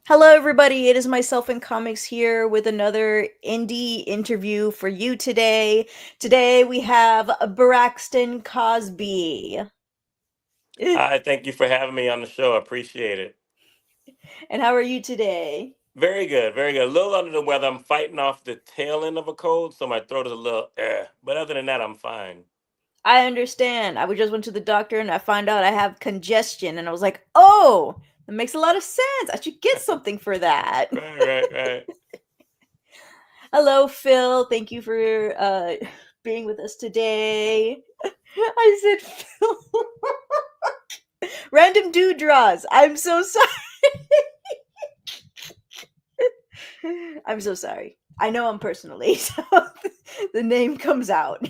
Hello, everybody. It is myself and Comics here with another indie interview for you today. Today we have Braxton Cosby. Hi, thank you for having me on the show. I appreciate it. And how are you today? Very good, very good. A little under the weather. I'm fighting off the tail end of a cold, so my throat is a little But other than that, I'm fine. I understand. I just went to the doctor and I found out I have congestion, and I was like, oh, that makes a lot of sense. I should get something for that. Right, right, right. Hello, Phil. Thank you for being with us today. I said Phil. Random dude draws. I'm so sorry. I'm so sorry. I know him personally, so the name comes out.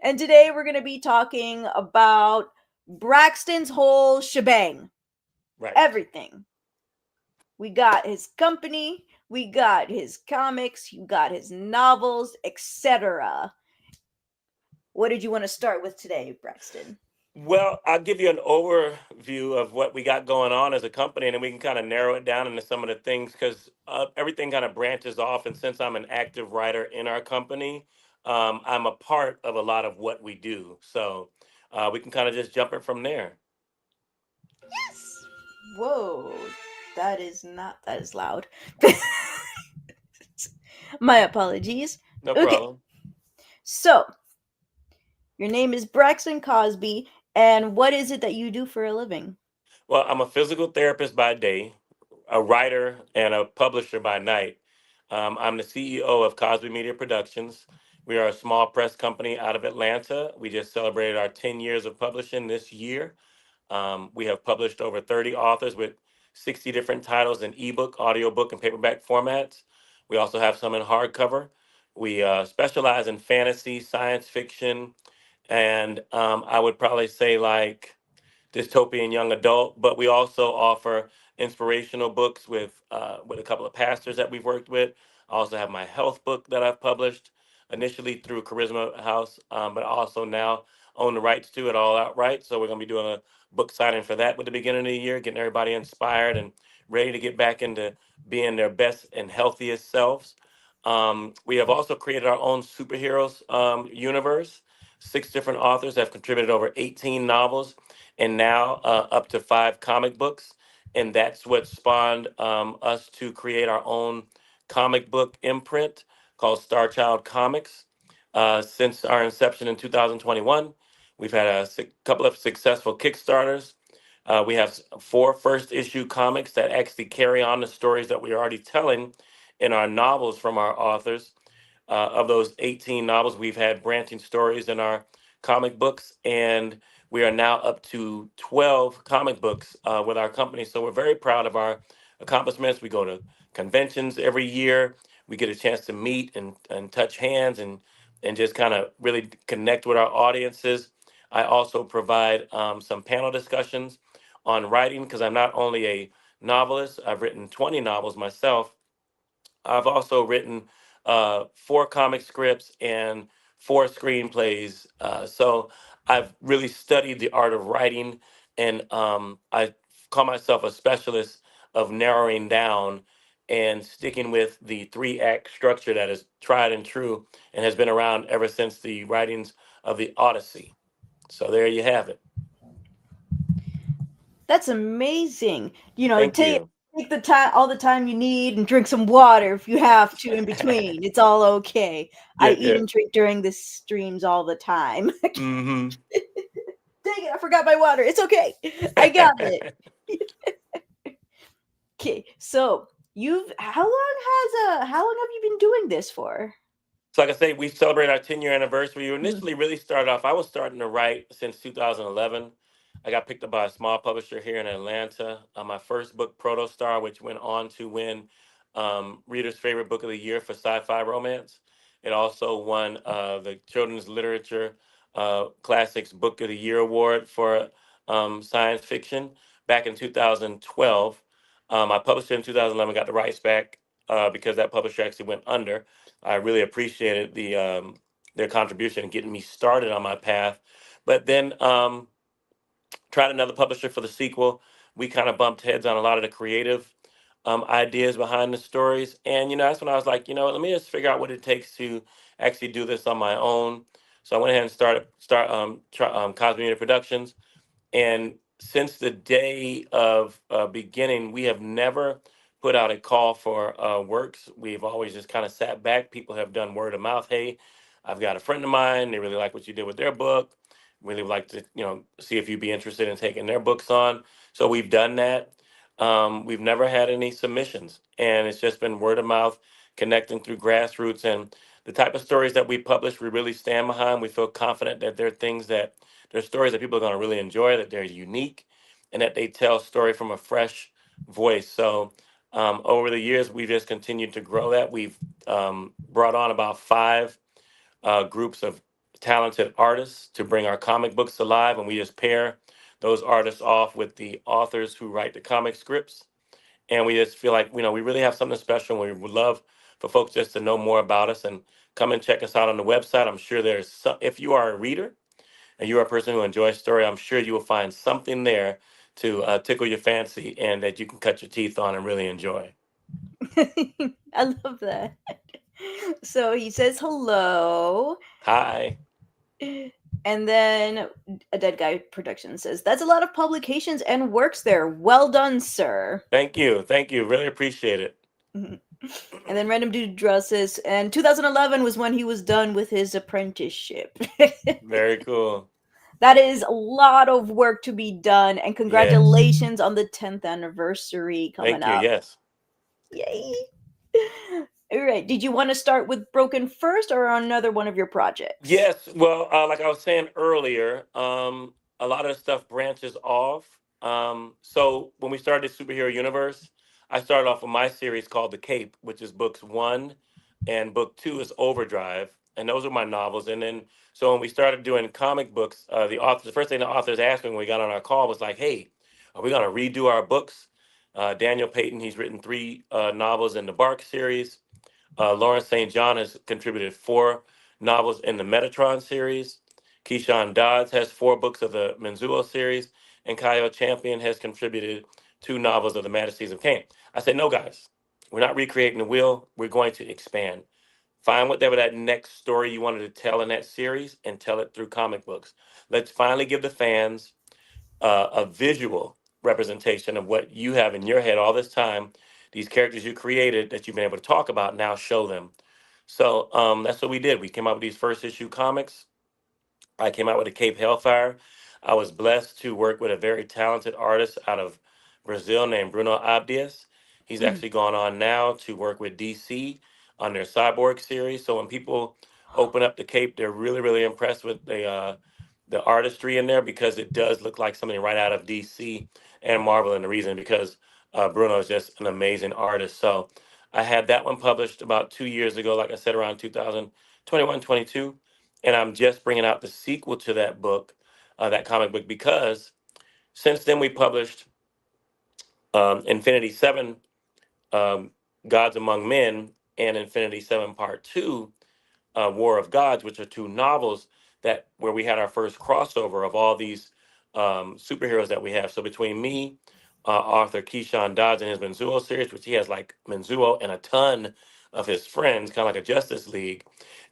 And today we're going to be talking about Braxton's whole shebang. Right. Everything. We got his company, we got his comics, you got his novels, etc. What did you want to start with today, Braxton? Well, I'll give you an overview of what we got going on as a company, and then we can kind of narrow it down into some of the things because everything kind of branches off. And since I'm an active writer in our company, I'm a part of a lot of what we do. So we can kind of just jump it from there. Yes. Whoa. That is not that is loud. My apologies. No Okay. problem. So, your name is Braxton Cosby, and what is it that you do for a living? Well, I'm a physical therapist by day, a writer, and a publisher by night. I'm the CEO of Cosby Media Productions. We are a small press company out of Atlanta. We just celebrated our 10 years of publishing this year. We have published over 30 authors with 60 different titles in ebook, audiobook, and paperback formats. We also have some in hardcover. We specialize in fantasy, science fiction, and I would probably say like dystopian young adult, but we also offer inspirational books with a couple of pastors that we've worked with. I also have my health book that I've published initially through Charisma House, but I also now own the rights to it all outright. So we're going to be doing a book signing for that with the beginning of the year, getting everybody inspired and ready to get back into being their best and healthiest selves. We have also created our own superheroes universe. Six different authors have contributed over 18 novels and now up to five comic books. And that's what spawned us to create our own comic book imprint called Star Child Comics. Since our inception in 2021, we've had a couple of successful Kickstarters. We have four first issue comics that actually carry on the stories that we're already telling in our novels from our authors. Of those 18 novels, we've had branching stories in our comic books, and we are now up to 12 comic books with our company. So we're very proud of our accomplishments. We go to conventions every year. We get a chance to meet and touch hands and just kind of really connect with our audiences. I also provide some panel discussions on writing because I'm not only a novelist, I've written 20 novels myself. I've also written four comic scripts and four screenplays. So I've really studied the art of writing, and I call myself a specialist of narrowing down and sticking with the three act structure that is tried and true and has been around ever since the writings of the Odyssey. So there you have it. That's amazing. Thank Take you. take the time, all the time you need, and drink some water if you have to in between. It's all okay. I Yeah, eat yeah. and drink during the streams all the time. Dang Mm-hmm. it, I forgot my water. It's okay. I got it. Okay, so you've how long have you been doing this for? So, like I say, we celebrate our 10-year anniversary. We initially really started off, I was starting to write since 2011. I got picked up by a small publisher here in Atlanta. My first book, Protostar, which went on to win Reader's Favorite Book of the Year for sci-fi romance. It also won the Children's Literature Classics Book of the Year award for science fiction back in 2012. I published it in 2011, got the rights back because that publisher actually went under. I really appreciated their contribution in getting me started on my path. But then tried another publisher for the sequel, we kind of bumped heads on a lot of the creative ideas behind the stories. And that's when I was like, let me just figure out what it takes to actually do this on my own. So I went ahead and started Cosby Media Productions. And since the day of beginning, we have never put out a call for works. We've always just kind of sat back. People have done word of mouth. Hey, I've got a friend of mine. They really like what you did with their book. Really would like to, see if you'd be interested in taking their books on. So we've done that. We've never had any submissions, and it's just been word of mouth, connecting through grassroots, and the type of stories that we publish. We really stand behind. We feel confident that there are things that they're stories that people are going to really enjoy, that they're unique, and that they tell story from a fresh voice. So over the years, we've just continued to grow that. We've brought on about five groups of talented artists to bring our comic books to life, and we just pair those artists off with the authors who write the comic scripts. And we just feel like we really have something special. And we would love for folks just to know more about us and come and check us out on the website. I'm sure there's some, if you are a reader and you're a person who enjoys story, I'm sure you will find something there to tickle your fancy and that you can cut your teeth on and really enjoy. I love that. So he says hello. Hi. And then a Dead Guy Production says, "That's a lot of publications and works there. Well done, sir." Thank you. Thank you. Really appreciate it. Mhm. And then Random Dude Draw says, and 2011 was when he was done with his apprenticeship. Very cool. That is a lot of work to be done, and Yes. congratulations on the 10th anniversary coming Thank you. up. Yes. Yay! All right. Did you want to start with Broken first or another one of your projects? Yes, well, like I was saying earlier, a lot of the stuff branches off. So when we started the superhero universe, I started off with my series called The Cape, which is books one, and book two is Overdrive, and those are my novels. And then, so when we started doing comic books, the first thing the authors asked me when we got on our call was like, "Hey, are we going to redo our books?" Daniel Payton, he's written three novels in the Bark series. Lawrence St. John has contributed four novels in the Metatron series. Keyshawn Dodds has four books of the Menzuo series, and Kyle Champion has contributed two novels of the Majesties of Cain. I said, no, guys, we're not recreating the wheel. We're going to expand. Find whatever that next story you wanted to tell in that series and tell it through comic books. Let's finally give the fans a visual representation of what you have in your head all this time. These characters you created that you've been able to talk about, now show them. So that's what we did. We came out with these first issue comics. I came out with a Cape Hellfire. I was blessed to work with a very talented artist out of Brazil named Bruno Abdias. He's actually gone on now to work with DC on their Cyborg series. So when people open up the Cape, they're really, really impressed with the artistry in there because it does look like something right out of DC and Marvel. And the reason because Bruno is just an amazing artist. So I had that one published about 2 years ago, like I said, around 2021, 22, and I'm just bringing out the sequel to that book, that comic book, because since then we published Infinity Seven, um, Gods Among Men, and Infinity Seven Part Two, War of Gods, which are two novels that where we had our first crossover of all these superheroes that we have. So between me, author Keyshawn Dodds and his Menzuo series, which he has like Menzuo and a ton of his friends, kind of like a Justice League,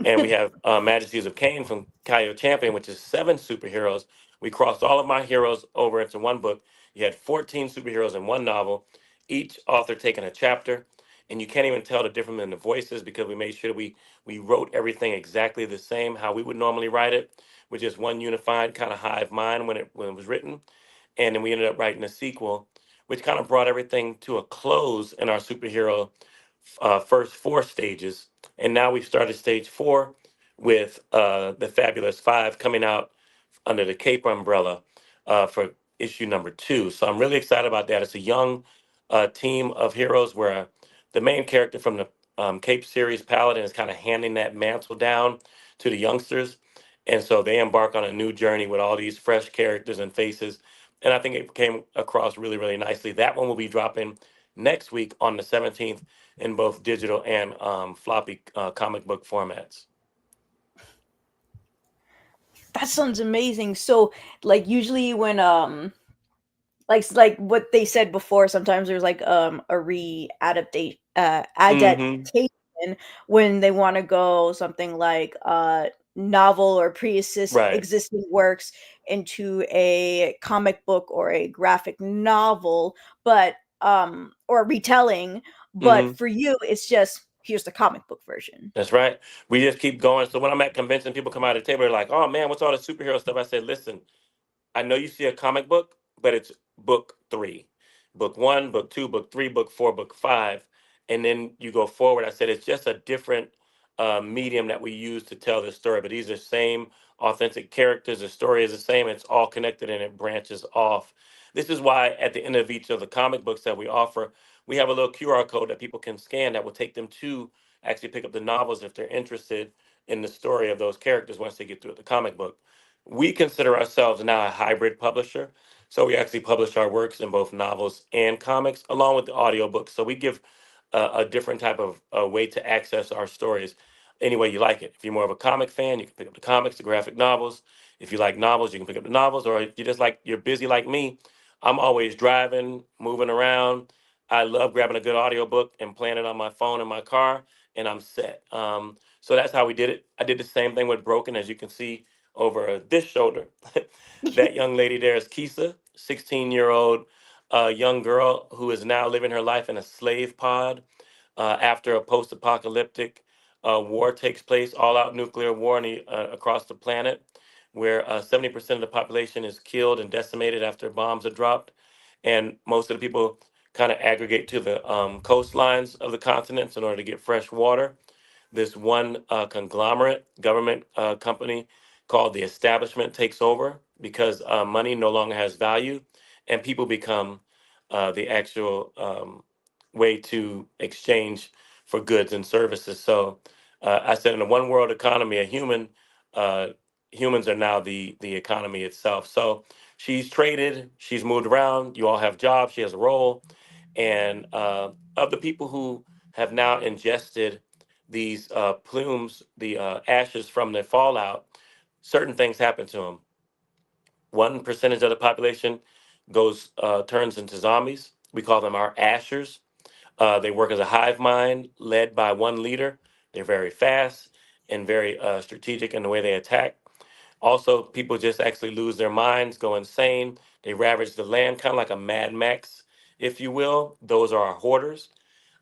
and we have Majesties of Cain from Kyle Champion, which is seven superheroes. We crossed all of my heroes over into one book. You had 14 superheroes in one novel, each author taking a chapter, and you can't even tell the difference in the voices because we made sure we wrote everything exactly the same how we would normally write it, with just one unified kind of hive mind when it was written. And then we ended up writing a sequel, which kind of brought everything to a close in our superhero first four stages. And now we've started stage four with the Fabulous Five coming out under the Cape umbrella for issue number two. So I'm really excited about that. It's a young team of heroes where the main character from the Cape series, Paladin, is kind of handing that mantle down to the youngsters. And so they embark on a new journey with all these fresh characters and faces. And I think it came across really, really nicely. That one will be dropping next week on the 17th in both digital and floppy comic book formats. That sounds amazing. So, like, usually when like what they said before, sometimes there's like a re-adaptation Mm-hmm. adaptation when they want to go something like novel or Right. existing works into a comic book or a graphic novel, but or retelling, but Mm-hmm. for you it's just here's the comic book version. That's right. We just keep going. So when I'm at convention, people come out of the table, they're like, "Oh man, what's all the superhero stuff?" I said, "Listen, I know you see a comic book, but it's book three, book one, book two, book three, book four, book five, and then you go forward." I said it's just a different medium that we use to tell the story, but these are same authentic characters. The story is the same. It's all connected and it branches off. This is why at the end of each of the comic books that we offer, we have a little QR code that people can scan that will take them to actually pick up the novels if they're interested in the story of those characters once they get through the comic book. We consider ourselves now a hybrid publisher. So we actually publish our works in both novels and comics, along with the audiobooks. So we give a different type of way to access our stories any way you like it. If you're more of a comic fan, you can pick up the comics, the graphic novels. If you like novels, you can pick up the novels. Or if you just like you're busy like me, I'm always driving, moving around. I love grabbing a good audiobook and playing it on my phone in my car, and I'm set. So that's how we did it. I did the same thing with Broken, as you can see over this shoulder. That young lady there is Kisa, 16-year-old young girl who is now living her life in a slave pod after a post-apocalyptic war takes place, all-out nuclear war across the planet, where 70% of the population is killed and decimated after bombs are dropped, and most of the people kind of aggregate to the coastlines of the continents in order to get fresh water. This one conglomerate government company called the establishment takes over because money no longer has value, and people become the actual way to exchange for goods and services. So I said, in a one world economy, a uh, humans are now the economy itself. So she's traded, she's moved around. You all have jobs. She has a role, and of the people who have now ingested these plumes, the ashes from the fallout, certain things happen to them. 1% of the population goes turns into zombies. We call them our ashers. They work as a hive mind led by one leader. They're very fast and very strategic in the way they attack. Also, people just actually lose their minds, go insane. They ravage the land, kind of like a Mad Max, if you will. Those are our hoarders.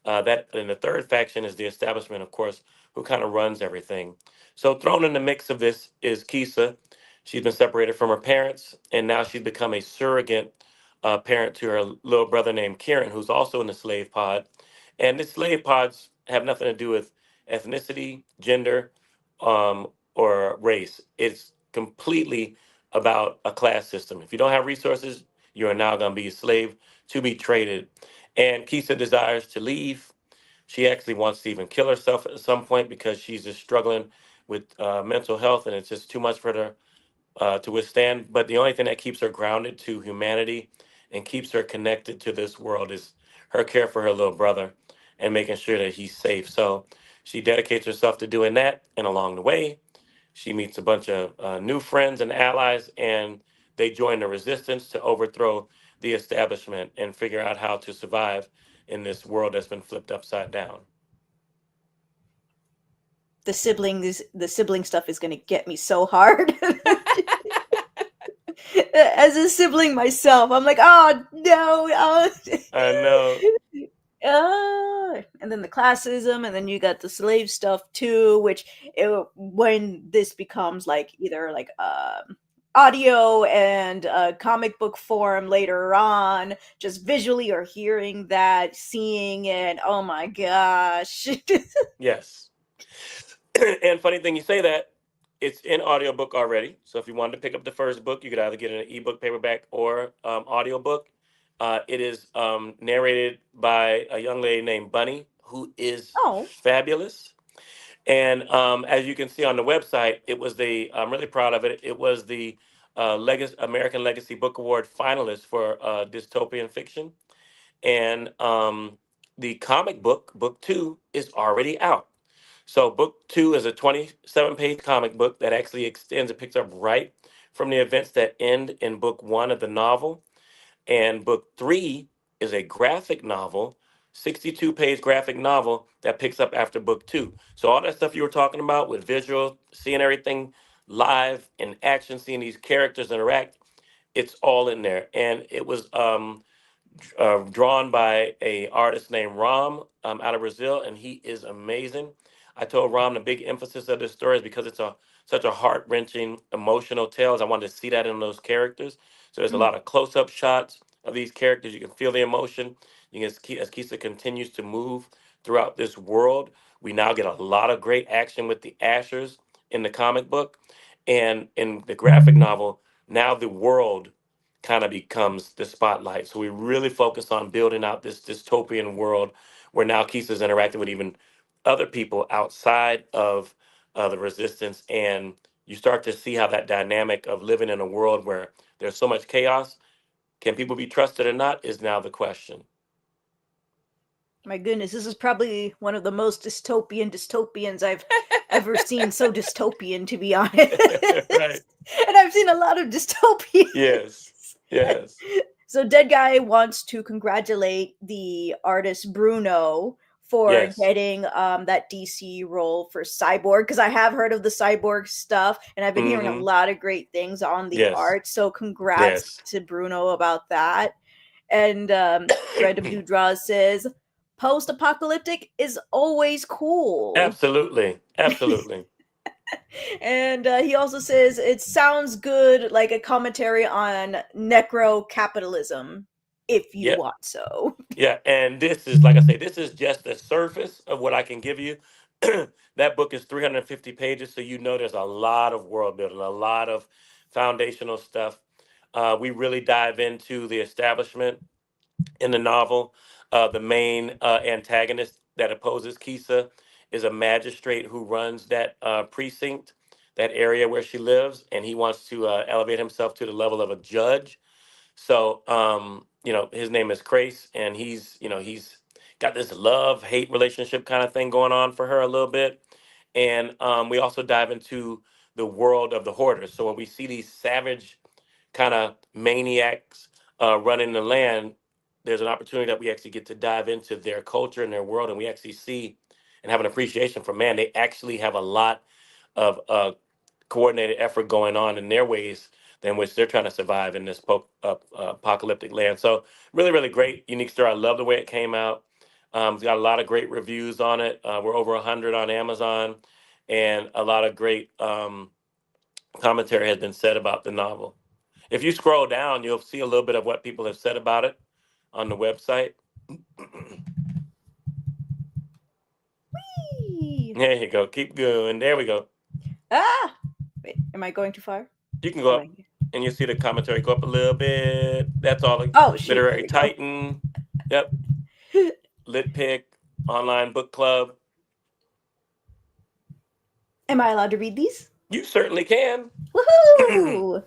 That and the third faction is the establishment, of course, who kind of runs everything. So thrown in the mix of this is Kisa. She's been separated from her parents, and now she's become a surrogate parent to her little brother named Kieran, who's also in the slave pod. And the slave pods have nothing to do with ethnicity, gender, or race. It's completely about a class system. If you don't have resources, you are now going to be a slave to be traded. And Kisa desires to leave. She actually wants to even kill herself at some point because she's just struggling with mental health, and it's just too much for her to withstand. But the only thing that keeps her grounded to humanity and keeps her connected to this world is her care for her little brother and making sure that he's safe. So she dedicates herself to doing that. And along the way, she meets a bunch of new friends and allies, and they join the resistance to overthrow the establishment and figure out how to survive in this world that's been flipped upside down. The sibling stuff is going to get me so hard. As a sibling myself, I'm like, oh no, oh. I know. And then the classism, and then you got the slave stuff too, which when this becomes like either like audio and comic book form later on, just visually or hearing that, seeing it, oh my gosh. Yes. And funny thing you say that, it's in audiobook already. So if you wanted to pick up the first book, you could either get an ebook, paperback, or audiobook. It is narrated by a young lady named Bunny, who is Oh, fabulous. And as you can see on the website, it was I'm really proud of it. It was the American Legacy Book Award finalist for dystopian fiction. And the comic book, book two, is already out. So book two is a 27-page comic book that actually extends. It picks up right from the events that end in book one of the novel. And book three is a graphic novel, 62-page graphic novel that picks up after book two. So all that stuff you were talking about with visual, seeing everything live in action, seeing these characters interact, it's all in there. And it was drawn by a artist named Ram out of Brazil, and he is amazing. I told Ram the big emphasis of this story is because it's a such a heart wrenching, emotional tale. I wanted to see that in those characters. So there's a Mm. lot of close up shots of these characters. You can feel the emotion. You can as Kisa continues to move throughout this world. We now get a lot of great action with the Ashers in the comic book, and in the graphic novel. Now the world kind of becomes the spotlight. So we really focus on building out this dystopian world where now Kisa's interacting with even other people outside of the resistance. And you start to see how that dynamic of living in a world where there's so much chaos, can people be trusted or not, is now the question. My goodness, this is probably one of the most dystopians I've ever seen. So dystopian, to be honest. Right. And I've seen a lot of dystopians. Yes. Yes. So Dead Guy wants to congratulate the artist Bruno for Yes. getting that DC role for Cyborg, because I have heard of the Cyborg stuff and I've been hearing a Mm-hmm. lot of great things on the Yes. art. So congrats Yes. to Bruno about that. And Thread of New Draws says, post apocalyptic is always cool. Absolutely. Absolutely. And he also says it sounds good, like a commentary on necro capitalism, if you Yep. want so. Yeah, and this is like I say, this is just the surface of what I can give you. That book is 350 pages, so you know there's a lot of world building, a lot of foundational stuff. We really dive into the establishment in the novel. The main antagonist that opposes Kisa is a magistrate who runs that precinct, that area where she lives, and he wants to elevate himself to the level of a judge. So, his name is Crace, and he's got this love hate relationship kind of thing going on for her a little bit. And we also dive into the world of the hoarders. So when we see these savage kind of maniacs running the land, there's an opportunity that we actually get to dive into their culture and their world, and we actually see and have an appreciation for man. They actually have a lot of coordinated effort going on in their ways in which they're trying to survive in this apocalyptic land. So really, really great, unique story. I love the way it came out. It's got a lot of great reviews on it. We're over 100 on Amazon, and a lot of great commentary has been said about the novel. If you scroll down, you'll see a little bit of what people have said about it on the website. Whee! There you go. Keep going. There we go. Ah! Wait, am I going too far? You can go Am up I? and you see the commentary go up a little bit. That's all. Oh, shoot, there Literary we go. Titan. Yep. Lit Pick. Online Book Club. Am I allowed to read these? You certainly can. Woohoo!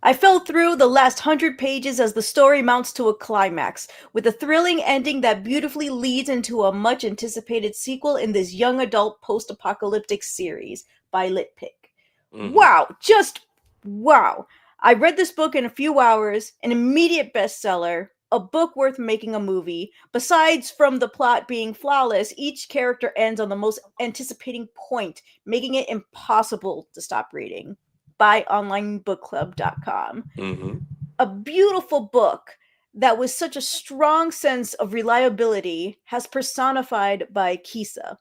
I fell through the last 100 pages as the story mounts to a climax, with a thrilling ending that beautifully leads into a much anticipated sequel in this young adult post apocalyptic series by Litpick. Hmm. Wow, just wow. I read this book in a few hours, an immediate bestseller, a book worth making a movie. Besides from the plot being flawless, each character ends on the most anticipating point, making it impossible to stop reading. By onlinebookclub.com. Hmm. A beautiful book that with such a strong sense of reliability has personified by Kisa.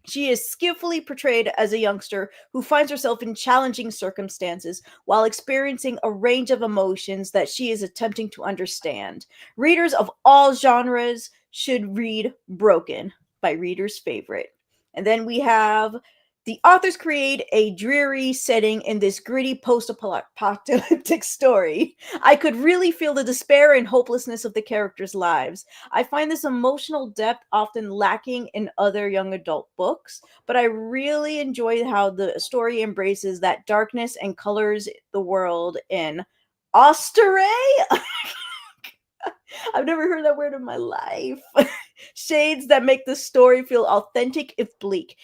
She is skillfully portrayed as a youngster who finds herself in challenging circumstances while experiencing a range of emotions that she is attempting to understand. Readers of all genres should read Broken by Reader's Favorite. And then we have the authors create a dreary setting in this gritty post apocalyptic story. I could really feel the despair and hopelessness of the characters' lives. I find this emotional depth often lacking in other young adult books, but I really enjoy how the story embraces that darkness and colors the world in Ostere. I've never heard that word in my life. Shades that make the story feel authentic if bleak.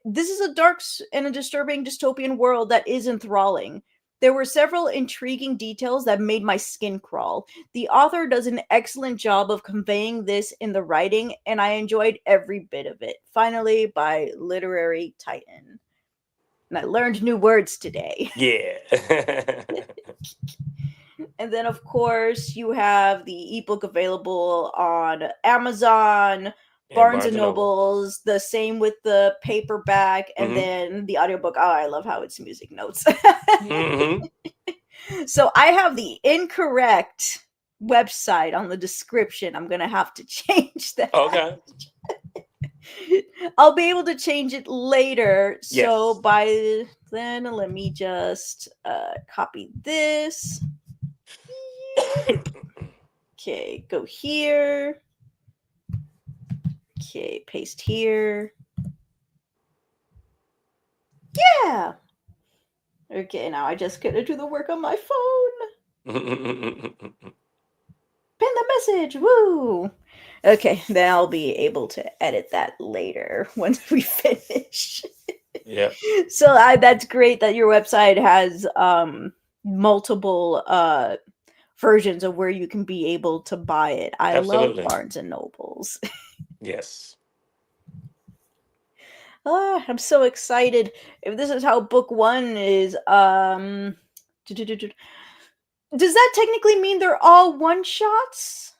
This is a dark and a disturbing dystopian world that is enthralling. There were several intriguing details that made my skin crawl. The author does an excellent job of conveying this in the writing, and I enjoyed every bit of it. Finally, by Literary Titan. And I learned new words today. Yeah. And then, of course, you have the ebook available on Amazon, And Barnes Barnes and and Noble. Nobles, the same with the paperback, and Mm-hmm. then the audiobook. Oh, I love how it's music notes. Mm-hmm. So I have the incorrect website on the description. I'm going to have to change that. Okay. I'll be able to change it later. So Yes. by then, let me just copy this. Okay, go here. Okay, paste here. Yeah. Okay, now I just gotta do the work on my phone. Pin the message. Woo. Okay, then I'll be able to edit that later once we finish. Yeah, So that's great that your website has multiple versions of where you can be able to buy it. I love absolutely. Barnes and Nobles. Yes. I'm so excited. If this is how book one is, does that technically mean they're all one shots?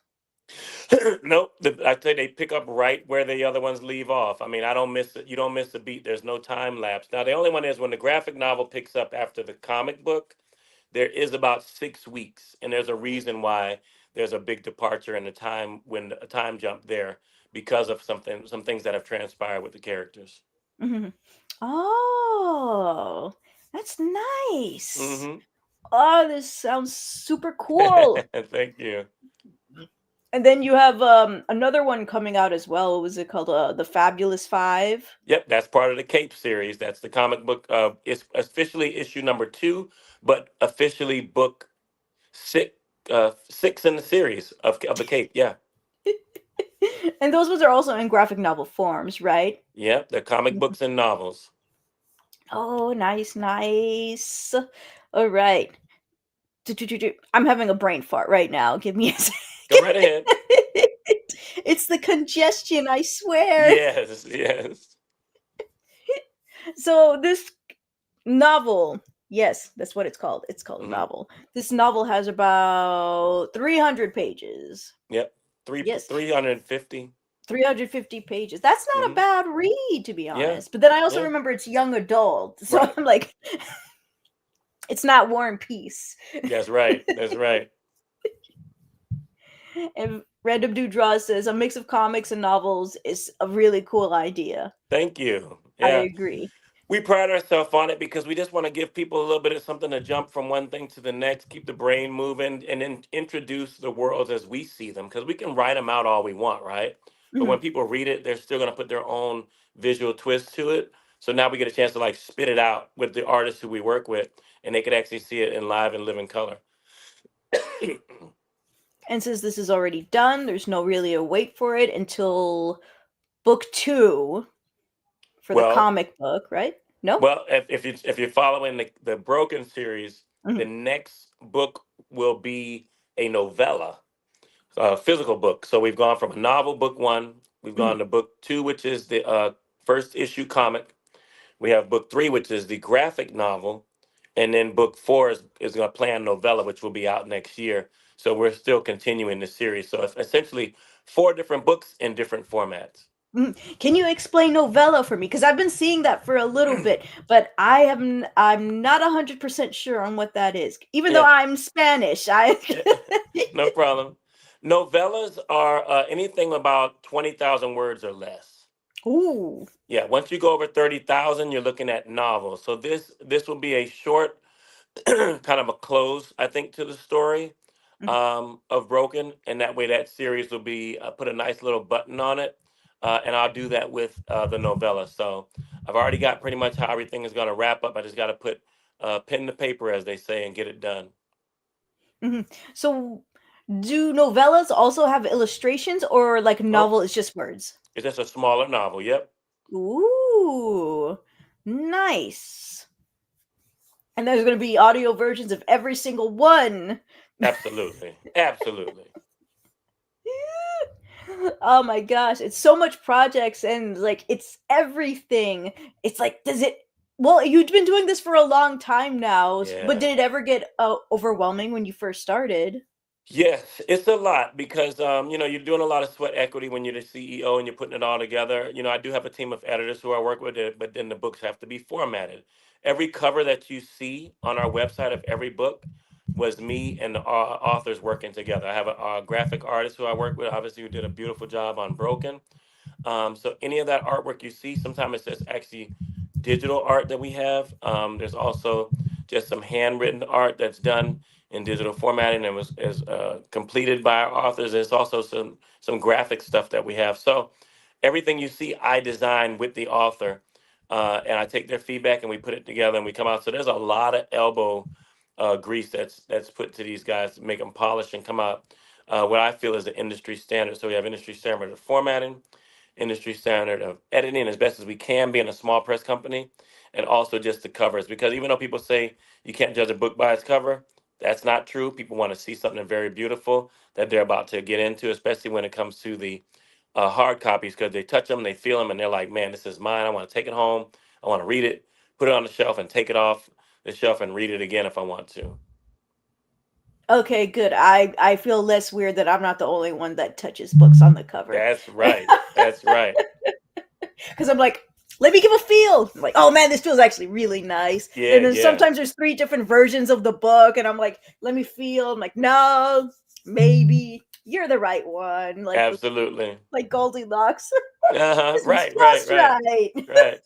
Nope. I tell you, they pick up right where the other ones leave off. I mean, I don't miss it. You don't miss a beat. There's no time lapse. Now, the only one is when the graphic novel picks up after the comic book, there is about 6 weeks, and there's a reason why there's a big departure in the time when a time jump there because of some things that have transpired with the characters. Mm-hmm. Oh, that's nice. Mm-hmm. Oh, this sounds super cool. Thank you. And then you have another one coming out as well. What was it called? The Fabulous Five. Yep, that's part of the Cape series. That's the comic book. It's officially issue number 2, but officially book six, six in the series of the Cape. Yeah, And those ones are also in graphic novel forms, right? yep, they're comic books and novels. Oh, nice, nice. All right. I'm having a brain fart right now. Give me a second. Go right ahead. It's the congestion, I swear. Yes, yes. So this novel, yes, that's what it's called. It's called a Hmm. novel. This novel has about 300 pages. Yep, three Yes, 350. 350 pages. That's not a Mm-hmm. bad read, to be Yeah, honest. But then I also yeah. remember it's young adult. So Right. I'm like, it's not War and Peace. That's right. That's right. And Random Dude Draw says a mix of comics and novels is a really cool idea. Thank you. I Yeah. agree. We pride ourselves on it because we just want to give people a little bit of something to jump from one thing to the next, keep the brain moving, and then introduce the worlds as we see them. Because we can write them out all we want, right? But when Mhm. people read it, they're still going to put their own visual twist to it. So now we get a chance to like spit it out with the artists who we work with, and they could actually see it in live and living color. And since this is already done, there's no really a wait for it until book two for the well, comic book, right? No? well, if you're following the Broken series, the Mhm. next book will be a novella, physical book. So we've gone from a novel, book one. We've Mhm. gone to book two, which is the first issue comic. We have book three, which is the graphic novel, and then book four is going to plan novella, which will be out next year. So we're still continuing the series. So it's essentially 4 different books in different formats. Can you explain novella for me? Because I've been seeing that for a little bit, but I'm not 100% sure on what that is. Even though Yeah, I'm Spanish, I no problem. Novellas are anything about 20,000 words or less. Ooh. Yeah, once you go over 30,000, you're looking at novels. So this will be a short, kind of a close, I think, to the story Mhm. of Broken, and that way that series will be put a nice little button on it, and I'll do that with the novella. So I've already got pretty much how everything is going to wrap up. I just got to put pen to paper, as they say, and get it done. Mhm. So do novellas also have illustrations or like Nope, novel is just words? it's just a smaller novel. Yep. Ooh. Nice. And there's going to be audio versions of every single one. Absolutely. Absolutely. Oh my gosh, it's so much projects and like it's everything. It's like, does it? Well, you've been doing this for a long time now, but Yeah. did it ever get overwhelming when you first started? Yes, it's a lot because you're doing a lot of sweat equity when you're the CEO and you're putting it all together. I do have a team of editors who I work with, but then the books have to be formatted. Every cover that you see on our website of every book was me and the authors working together. I have a graphic artist who I work with, obviously, who did a beautiful job on Broken. So any of that artwork you see, sometimes it's just actually digital art that we have. There's also just some handwritten art that's done in digital formatting and was is completed by our authors. There's also some graphic stuff that we have. So everything you see, I design with the author, and I take their feedback and we put it together and we come out. So there's a lot of elbow grease that's put to these guys to make them polish and come out. What I feel is the industry standard. So we have industry standard of formatting, industry standard of editing as best as we can, being a small press company, and also just the covers. Because even though people say you can't judge a book by its cover, that's not true. People want to see something very beautiful that they're about to get into, especially when it comes to the hard copies, because they touch them, they feel them, and they're like, man, this is mine. I want to take it home. I want to read it, put it on the shelf, and take it off the shelf and read it again if I want to. Okay, good. I feel less weird that I'm not the only one that touches books on the cover. That's right. That's right. Because I'm like, let me give a feel. I'm like, oh man, this feels actually really nice. Yeah, And then yeah, sometimes there's three different versions of the book, and I'm like, let me feel. I'm like, no, maybe you're the right one. absolutely. Like Goldilocks. Uh-huh. This is Right, right, just right, right. right.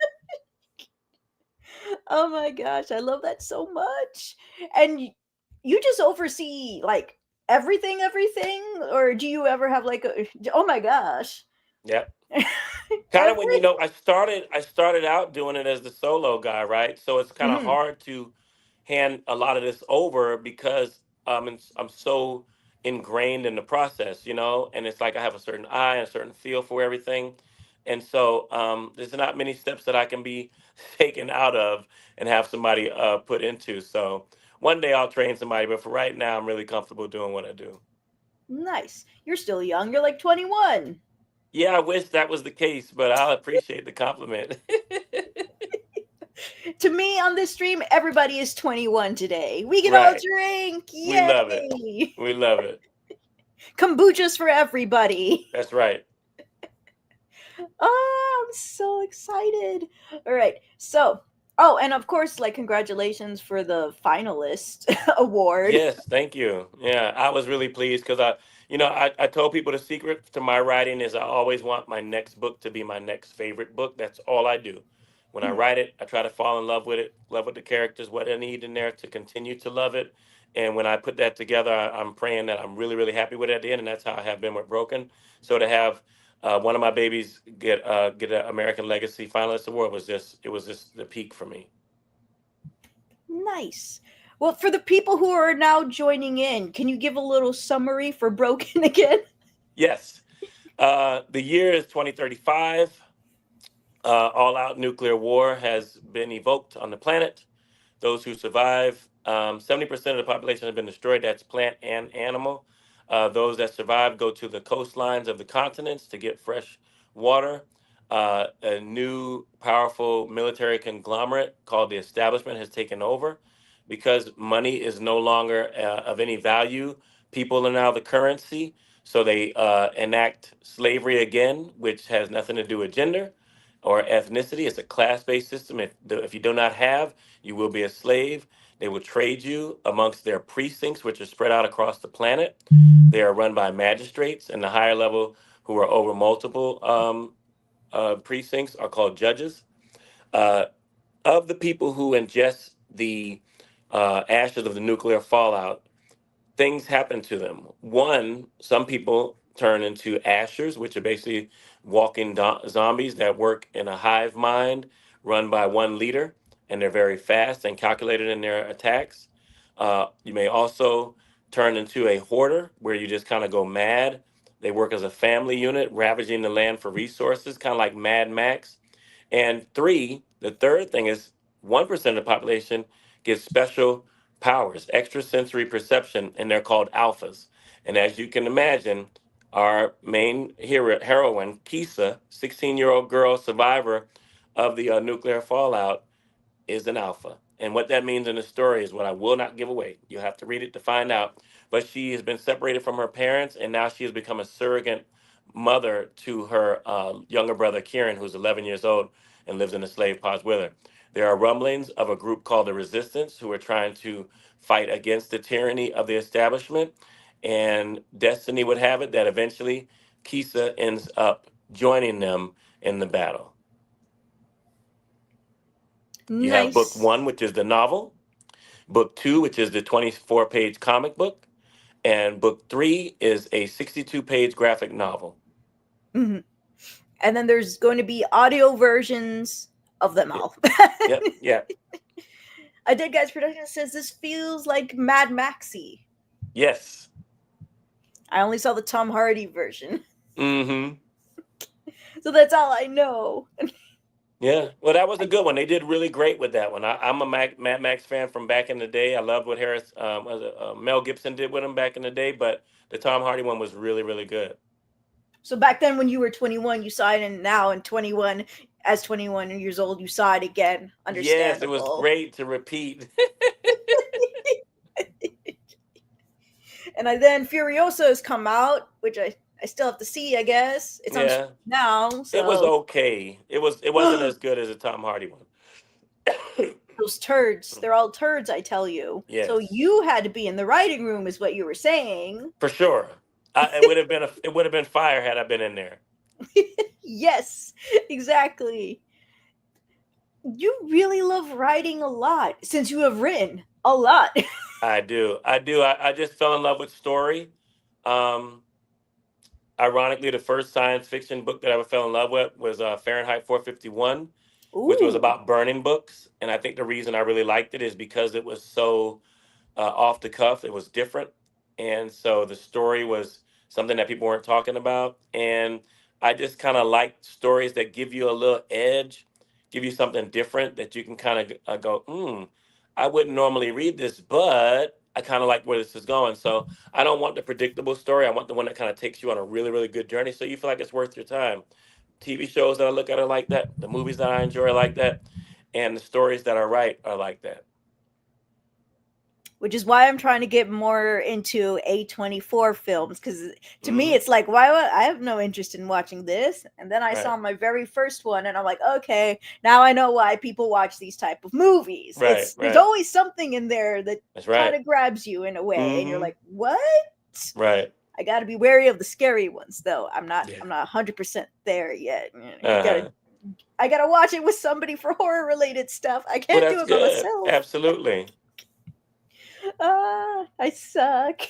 Oh my gosh, I love that so much. And you just oversee like everything, or do you ever have like a? Oh my gosh, Yep. Kind of when every. I started out doing it as the solo guy, right? So it's kind of Mhm. hard to hand a lot of this over because I'm so ingrained in the process, and it's like I have a certain eye and a certain feel for everything. And so there's not many steps that I can be taken out of and have somebody put into. So one day I'll train somebody, but for right now I'm really comfortable doing what I do. Nice. You're still young. You're like 21. Yeah, I wish that was the case, but I'll appreciate the compliment. To me on this stream, everybody is 21 today. We can all Right. drink. We love it. Yay! We love it. Kombuchas for everybody. That's right. Oh, I'm so excited. All right. So, oh, and of course, like, congratulations for the finalist award. Yes, thank you. Yeah, I was really pleased because I told people the secret to my writing is I always want my next book to be my next favorite book. That's all I do. When I write it, I try to fall in love with it, love with the characters, what I need in there to continue to love it. And when I put that together, I'm praying that I'm really, really happy with it at the end, and that's how I have been with Broken. So to have one of my babies get an American Legacy Finalist Award was just the peak for me. Nice. Well, for the people who are now joining in, can you give a little summary for Broken again? Yes, the year is 2035. All out nuclear war has been evoked on the planet. Those who survive, 70% of the population have been destroyed. That's plant and animal. Those that survive go to the coastlines of the continents to get fresh water. A new powerful military conglomerate called the establishment has taken over because money is no longer of any value. People are now the currency. So they enact slavery again, which has nothing to do with gender or ethnicity. It's a class-based system. If you do not have, you will be a slave. They will trade you amongst their precincts, which are spread out across the planet. They are run by magistrates, and the higher level, who are over multiple precincts, are called judges. Uh, of the people who ingest the ashes of the nuclear fallout, things happen to them. One, some people turn into ashers, which are basically walking zombies that work in a hive mind run by one leader, and they're very fast and calculated in their attacks. You may also turn into a hoarder, where you just kind of go mad. They work as a family unit, ravaging the land for resources, kind of like Mad Max. And three, the third thing is 1% of the population get special powers, extrasensory perception, and they're called alphas. And as you can imagine, our main heroine, Kisa, 16-year-old girl survivor of the nuclear fallout, is an alpha. And what that means in the story is what I will not give away. You have to read it to find out. But she has been separated from her parents, and now she has become a surrogate mother to her younger brother, Kieran, who's 11 years old and lives in a slave pods with her. There are rumblings of a group called the Resistance who are trying to fight against the tyranny of the establishment. And destiny would have it that eventually Kisa ends up joining them in the battle. You have book Nice. one, which is the novel, book two, which is the 24-page comic book, and book three is a 62-page graphic novel. Mhm. And then there's going to be audio versions of them Yep, all. yep, yep. A Dead Guys Production says this feels like Mad Maxy. Yes. I only saw the Tom Hardy version, Mm-hmm. so that's all I know. Yeah. Well, that was a good one. They did really great with that one. I'm a Mad Max fan from back in the day. I loved what Mel Gibson did with him back in the day, but the Tom Hardy one was really, really good. So back then, when you were 21, you saw it, and now in 21, as 21 years old, you saw it again. Yes, it was Understandable. great to repeat. And then Furiosa has come out, which I still have to see. I guess it's on Yeah. now. It was So okay. It wasn't as good as the Tom Hardy one. those turds, they're all turds, I tell you. So Yes, you had to be in the writing room, is what you were saying. for sure. It would have been fire had I been in there. Yes, exactly. You really love writing a lot since you have written a lot. I do. I do. I just fell in love with story. Um, Ironically, the first science fiction book that I ever fell in love with was Fahrenheit 451, which was Ooh. about burning books. And I think the reason I really liked it is because it was so off the cuff. It was different, and so the story was something that people weren't talking about. And I just kind of like stories that give you a little edge, give you something different that you can kind of go, I wouldn't normally read this, but I kind of like where this is going. So I don't want the predictable story. I want the one that kind of takes you on a really, really good journey, so you feel like it's worth your time. TV shows that I look at are like that. The movies that I enjoy are like that, and the stories that I write are like that. Which is why I'm trying to get more into A24 films, because to me Hmm. it's like, why would I have no interest in watching this? And then I Right. saw my very first one and I'm like, okay, now I know why people watch these type of movies. Right. There's Right. always something in there that That's kind right. of grabs you in a way and you're Hmm. like, what? Right. I got to be wary of the scary ones though. I'm not Yeah. I'm not 100% there yet. You got to Uh-huh. I got to watch it with somebody for horror related stuff. I Well, can't do that's it by good. myself. Absolutely. I suck.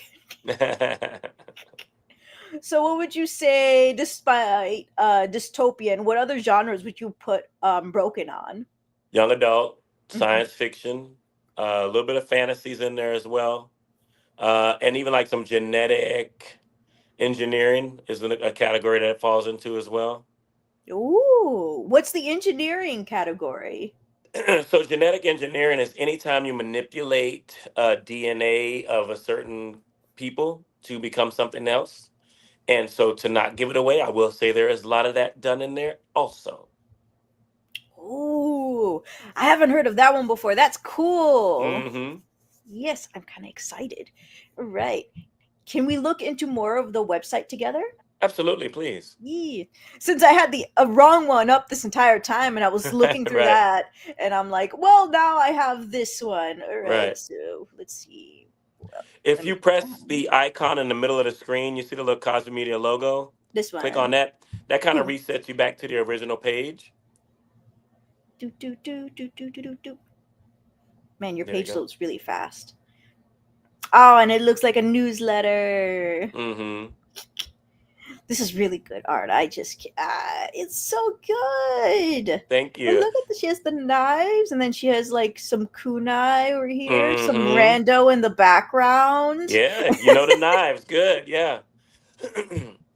So, what would you say, despite dystopian, what other genres would you put Broken on? Young adult, Mhm. science fiction, a little bit of fantasies in there as well. And even like some genetic engineering is a category that it falls into as well. Ooh, what's the engineering category? So genetic engineering is anytime you manipulate DNA of a certain people to become something else. And so to not give it away, I will say there is a lot of that done in there also. Ooh, I haven't heard of that one before. That's cool. Hmm. Yes, I'm kind of excited. All right. Can we look into more of the website together? Absolutely, please. Yeah. Since I had the wrong one up this entire time and I was looking through Right, that and I'm like, well, now I have this one. All right. right. So let's see. Well, If let you me press the icon in the middle of the screen, you see the little Cosby Media logo. this Click on one. that. That kind of Hmm. resets you back to the original page. Do, do, do, do, do, do, do, do. Man, your There you page go. loads really fast. Oh, and it looks like a newsletter. Hmm. This is really good art. It's so good. Thank And you. look at she has the knives, and then she has like some kunai over here, some Hmm. rando in the background. Yeah, you know the knives. Good. Yeah.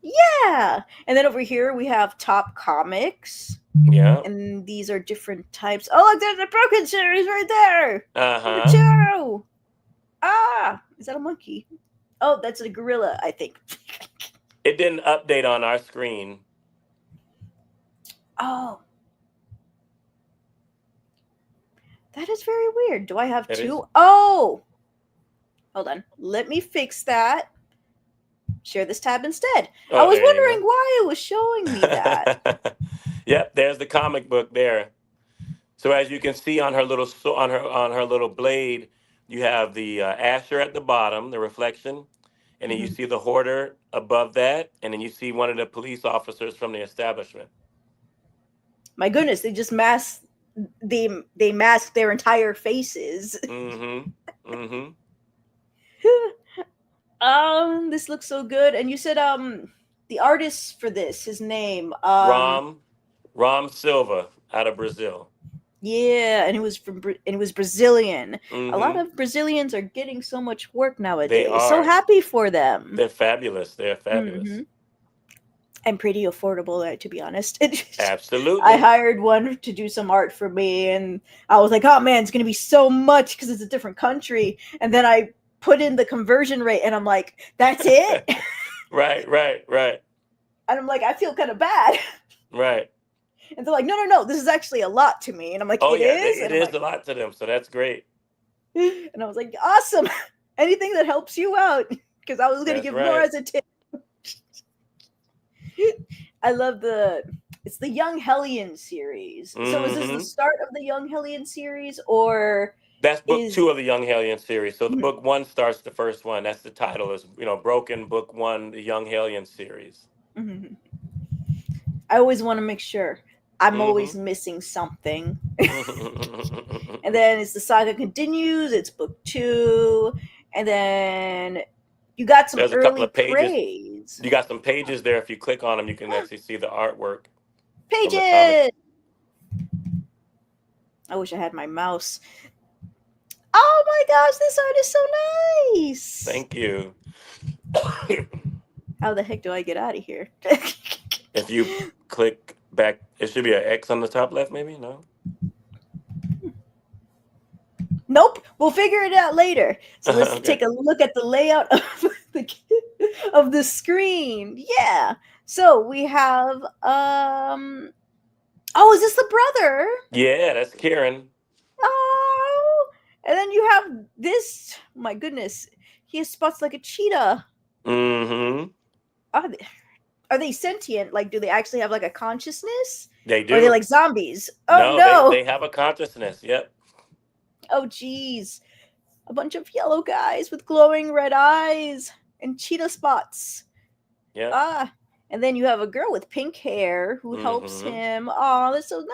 Yeah, and then over here we have Top Comics. Yeah. And these are different types. Oh, look, there's a broken series right there. Number Uh-huh. 2. Ah, is that a monkey? Oh, that's a gorilla, I think. It didn't update on our screen. Oh, that is very weird. Do I have It is. 2? Oh, hold on. Let me fix that. Share this tab instead. I Oh, was there you wondering why it was showing me that. go. Yep, there's the comic book there. So as you can see on her little on her little blade, you have the Asher at the bottom, the reflection, and then you Mhm. see the hoarder above that, and then you see one of the police officers from the establishment. My goodness, they mask their entire faces. Mm-hmm. Mm-hmm. This looks so good. And you said the artist for this, his name, Rom Silva out of Brazil. yeah, and it was Brazilian. A lot Mm-hmm. of Brazilians are getting so much work They nowadays. So are. happy for them. They're fabulous. They're Hmm. fabulous. And pretty affordable, to be honest. I Absolutely. hired one to do some art for me, and I was like, "Oh man, it's gonna be so much because it's a different country." And then I put in the conversion rate, and I'm like, "That's it." Right, right, right, And I'm like, "I feel kind of bad." right. And they're like, "No, no, no, this is actually a lot to me." And I'm like, Oh "It yeah, is?" it And I'm is like, a lot to them, so that's great. and I was like, "Awesome. Anything that helps you out." Because I was gonna That's give more right. as a tip. I love it's the Young Hellion series. So is this the Mm-hmm. start of the Young Hellion series, or That's book is two of the Young Hellion series. So the book one starts the first one. That's the title is, Broken Book One, the Young Hellion series. Mhm. I always want to make sure I'm always Mm-hmm. missing something. And then it's the saga continues, it's book 2, and then you got some There's a couple early of pages. praise. You got some pages there. If you click on them, you can actually see the artwork from the comic. Pages. I wish I had my mouse. Oh my gosh, this art is so nice. Thank you. How the heck do I get out of here? If you click back, it should be an X on the top left, maybe? No? Nope, we'll figure it out later. So let's Okay. take a look at the layout of the of the screen. Yeah. So we have oh, is this the brother? Yeah, that's Kieran. Oh, and then you have this. My goodness, he has spots like a cheetah. Mm-hmm. Are they, are they sentient? Like, do they actually have like a consciousness, They or are they do. like zombies? Oh No, they no! they have a consciousness. Yep. Oh geez, a bunch of yellow guys with glowing red eyes and cheetah spots. Yep. Ah, and then you have a girl with pink hair who helps Mm-hmm. him. Oh, that's so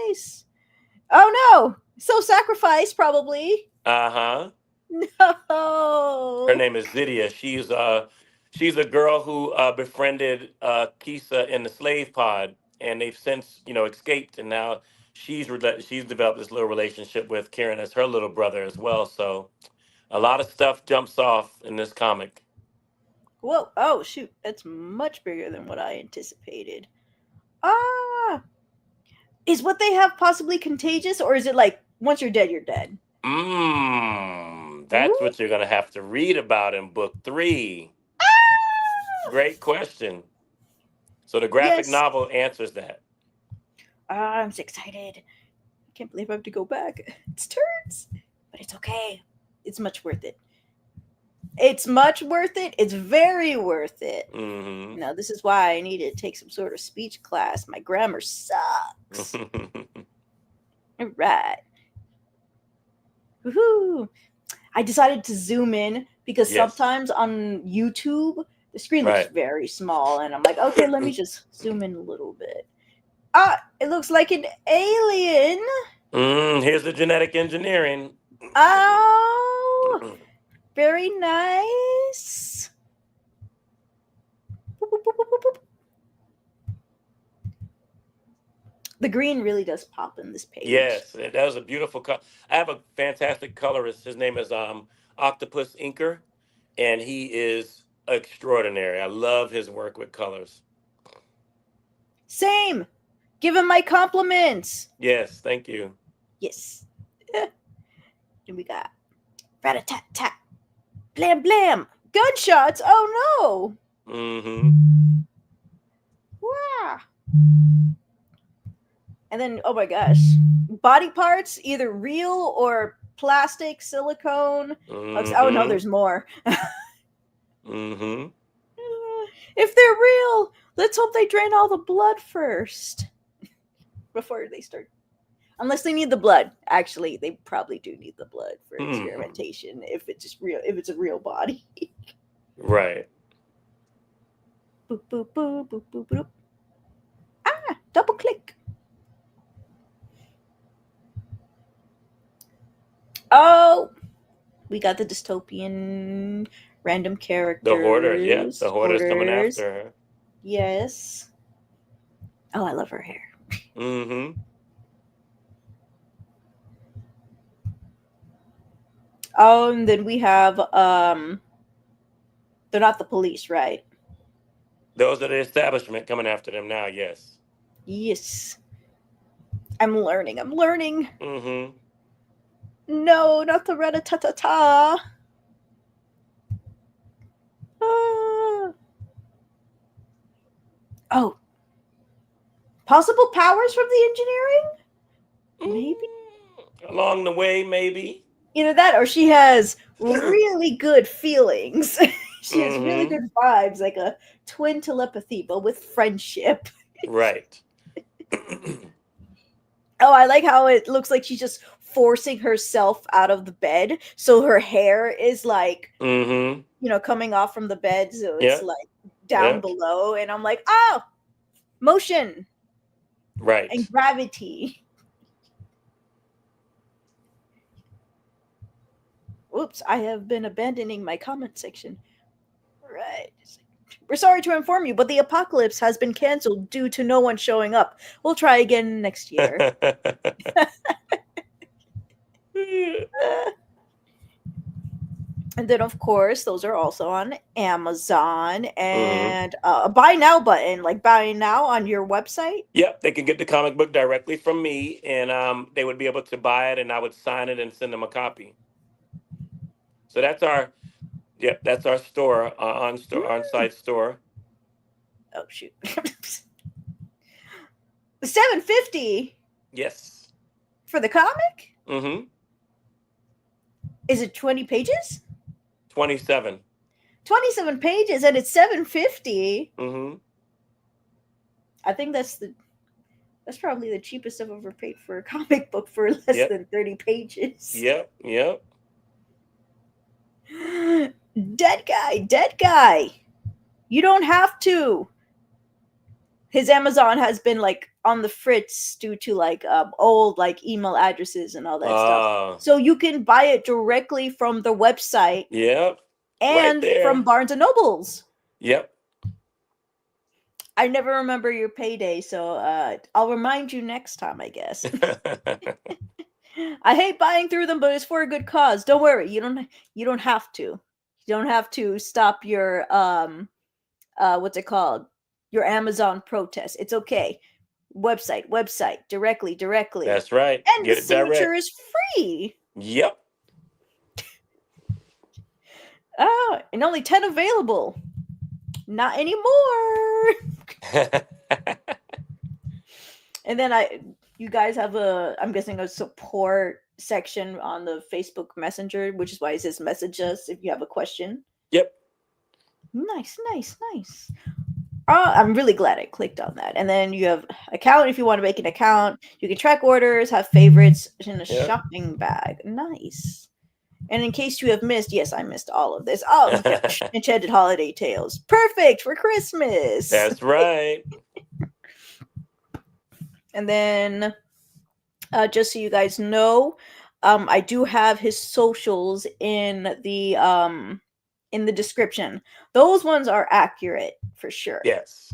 nice. Oh no, so sacrificed probably. Uh-huh. Her No. name is Zidia. She's a girl who befriended Kisa in the slave pod, and they've since escaped, and now she's developed this little relationship with Kieran as her little brother as well. So a lot of stuff jumps off in this comic. Whoa! Oh shoot, that's much bigger than what I anticipated. Ah, is what they have possibly contagious, or is it like once you're dead, you're dead? That's Ooh, what you're gonna have to read about in book three. ah, Great question. So the graphic yes. novel answers that. Ah, I'm so excited. I can't believe I have to go back. It's turns, but it's okay. It's much worth it. It's much worth it. It's very worth it. Hmm. Now, this is why I need to take some sort of speech class. My grammar sucks. All right. Woohoo. I decided to zoom in because Yes. sometimes on YouTube, the screen looks Right. very small. And I'm like, okay, let me just zoom in a little bit. Ah, it looks like an alien. Here's the genetic engineering. Oh, very nice. Boop, boop, boop, boop, boop. The green really does pop in this page. Yes, that was a beautiful color. I have a fantastic colorist. His name is Octopus Inker, and he is extraordinary. I love his work with colors. Same. Give him my compliments. Yes, thank you. Yes. And we got rat-a-tat-tat. Blam blam. Gunshots. Oh Mm-hmm. no. Wow. And then, oh my gosh, body parts, either real or plastic, silicone. Oh no, Mm-hmm. there's more. Mm-hmm. If they're real, let's hope they drain all the blood first before they start. Unless they need the blood. Actually, they probably do need the blood for Hmm. experimentation if it's just real. If it's a real body. Right. Boop boop boop boop boop boop. Ah, double click. Oh, we got the dystopian random The hoarder. Yep. The characters, hoarder's coming orders. after her. Yes. Oh, I love her hair. Mm-hmm. Oh, and then we have they're not the police, right? Those are the establishment coming after them now. Yes. Yes. I'm learning. I'm learning. Mm-hmm. No, not the rat-a-ta-ta-ta. Ah. Oh, possible powers from the engineering? Maybe. Along the way, maybe. Either that or she has really good feelings. She has really Mm-hmm. good vibes, like a twin telepathy, but with friendship. Right. Oh, I like how it looks like she's just forcing herself out of the bed. So her hair is like, Mm-hmm. coming off from the bed. So it's Yep. like down Yep. below. And I'm like, oh, motion and Right. gravity. Oops, I have been abandoning my comment section. Right. We're sorry to inform you, but the apocalypse has been canceled due to no one showing up. We'll try again next year. Uh, and then, of course, those are also on Amazon Mm-hmm. and a buy now button, like buy now on your website. Yep, they can get the comic book directly from me, and they would be able to buy it, and I would sign it and send them a copy. So that's our, yep, that's our store on Mm. site store. Oh shoot, 750 Yes. for the comic. Mm-hmm. Is it 20 pages? 27. 27 pages, and it's 750. Mm-hmm. I think that's probably the cheapest I've ever paid for a comic book for less Yep. than 30 pages. Yep. Yep. Dead guy, dead guy. You don't have to. His Amazon has been like on the fritz due to like old like email addresses and all that stuff. Uh, So you can buy it directly from the website yep. Right and from there. Barnes and Nobles. Yep. I never remember your payday, so I'll remind you next time, I guess. I hate buying through them, but it's for a good cause. Don't worry, you don't have to. You don't have to stop your what's it called? Your Amazon protest. It's okay. Website, directly. That's right. And the Get it signature direct. is free. Yep. Ah, and only 10 available. Not anymore. And then you guys have I'm guessing a support section on the Facebook Messenger, which is why it says message us if you have a question. Yep. Nice, nice, nice. Oh, I'm really glad I clicked on that. And then you have account if you want to make an account. You can track orders, have favorites in a Yep. shopping bag. Nice. And in case you have missed, yes, I missed all of this. Oh, you got Enchanted Holiday Tales. Perfect for Christmas. That's right. And then just so you guys know, I do have his socials in the description. Those ones are accurate for sure. Yes.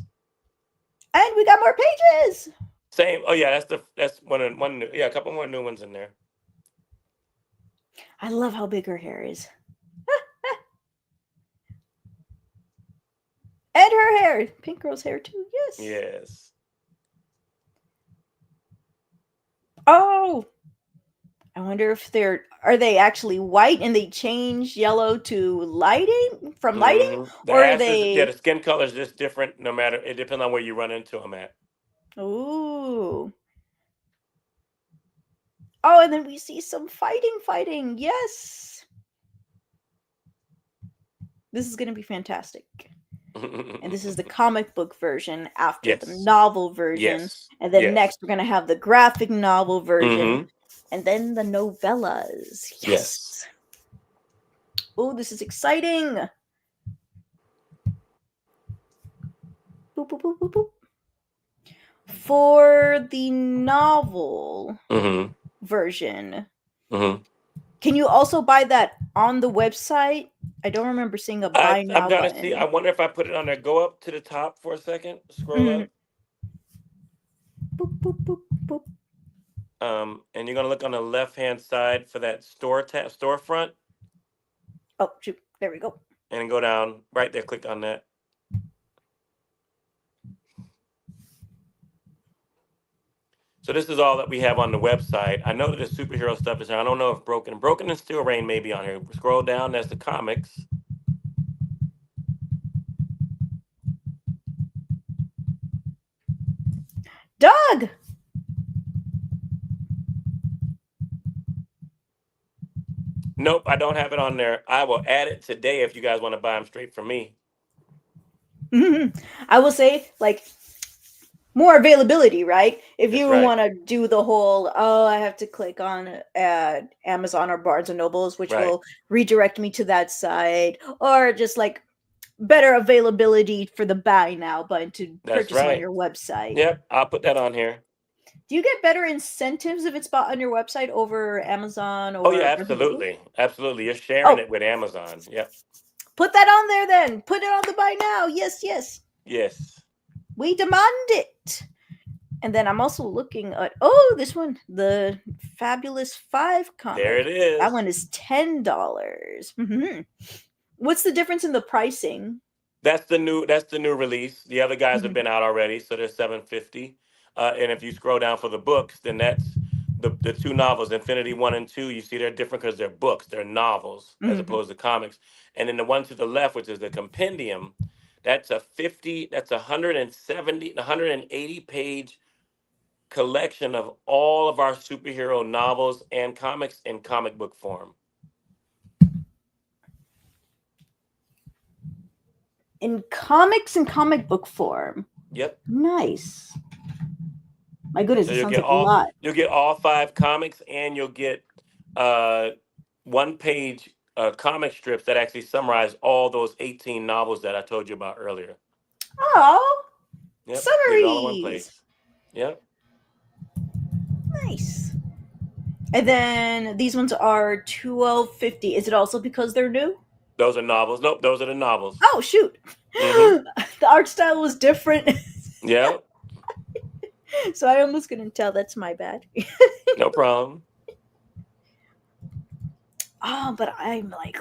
And we got more pages. Same. Oh yeah, that's one new, yeah, a couple more new ones in there. I love how big her hair is. And her hair. Pink girl's hair too. Yes. Yes. Oh, I wonder if are they actually white and they change yellow to lighting from lighting, The or are ashes, yeah, they? the skin color is just different. No matter, it depends on where you run into them at. Ooh. Oh, and then we see some fighting. Yes. This is going to be fantastic. And this is the comic book version after the Yes, novel version. yes, And then yes. next we're going to have the graphic novel version. Mm-hmm. And then the novellas. Yes. Yes. Oh, this is exciting. Boop, boop, boop, boop, boop. For the novel Mm-hmm. version, Mm-hmm. can you also buy that on the website? I don't remember seeing a buy I'm now gonna see. I button. wonder if I put it on there. Go up to the top for a second. Scroll Mm-hmm. up. Boop, boop, boop, boop. And you're gonna look on the left hand side for that storefront, Oh, shoot. There we go. and go down right there. Click on that. So this is all that we have on the website. I know that the superhero stuff is here. I don't know if Broken and Steel Rain may be on here. Scroll down. That's the comics. Doug! Nope, I don't have it on there. I will add it today if you guys want to buy them straight from me. I will say, like, more availability, right? If That's you right. want to do the whole, oh, I have to click on Amazon or Barnes and Nobles, which Right. will redirect me to that site, or just like better availability for the buy now button to That's purchase on right. your website. Yep, I'll put that on here. Do you get better incentives if it's bought on your website over Amazon Oh yeah, or Hulu? absolutely. Absolutely. You're sharing Oh, it with Amazon. Yep. put that on there then. Put it on the buy now. Yes, yes. Yes. We demand it. And then I'm also looking at this one, the Fabulous Five There comic. it That is. one is $10. Mm-hmm. What's the difference in the pricing? That's the new release. The other guys have Mm-hmm. been out already, so they're 750. And if you scroll down for the books, then that's the two novels, Infinity 1 and 2. You see they're different because they're books, they're novels as Mm-hmm. opposed to comics. And then the one to the left, which is the compendium, that's 170, 180 page collection of all of our superhero novels and comics in comic book form. In comics and comic book form. Yep. Nice. My goodness, So it you'll sounds get like a all lot. you'll get all five comics, and you'll get uh, one page comic strips that actually summarize all those 18 novels that I told you about earlier. Oh, Yep, get it all in one summaries. place. Yep, Nice. And then these ones are 12.50. Is it also because they're new? those are novels. Nope, those are the novels. Oh shoot. Mm-hmm. The art style was different. Yep, So I almost couldn't tell. That's my bad. no problem. Oh, but I'm like,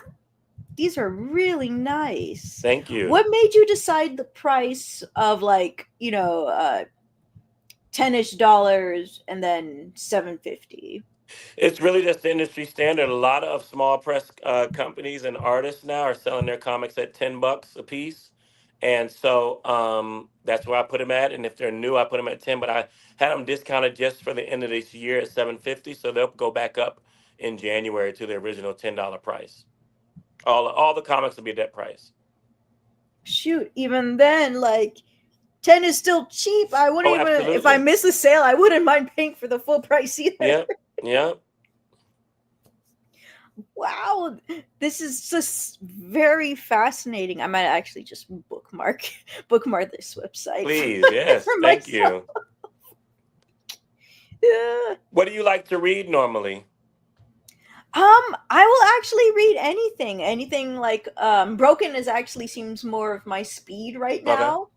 these are really nice. Thank you. What made you decide the price of like, 10-ish dollars and then 750? It's really just the industry standard. A lot of small press companies and artists now are selling their comics at $10 a piece, and so that's where I put them at. And if they're new, I put them at 10. But I had them discounted just for the end of this year at 750, so they'll go back up in January to the original $10 price. All the comics will be at that price. Shoot, even then, like 10 is still cheap. I wouldn't Oh, even if I absolutely. miss a sale, I wouldn't mind paying for the full price either. Yep. Yep. Wow, this is just very fascinating. I might actually just bookmark this website Please. Yes. for Thank myself. you. Yeah. What do you like to read normally? I will actually read anything like Broken is actually seems more of my speed right Okay. now.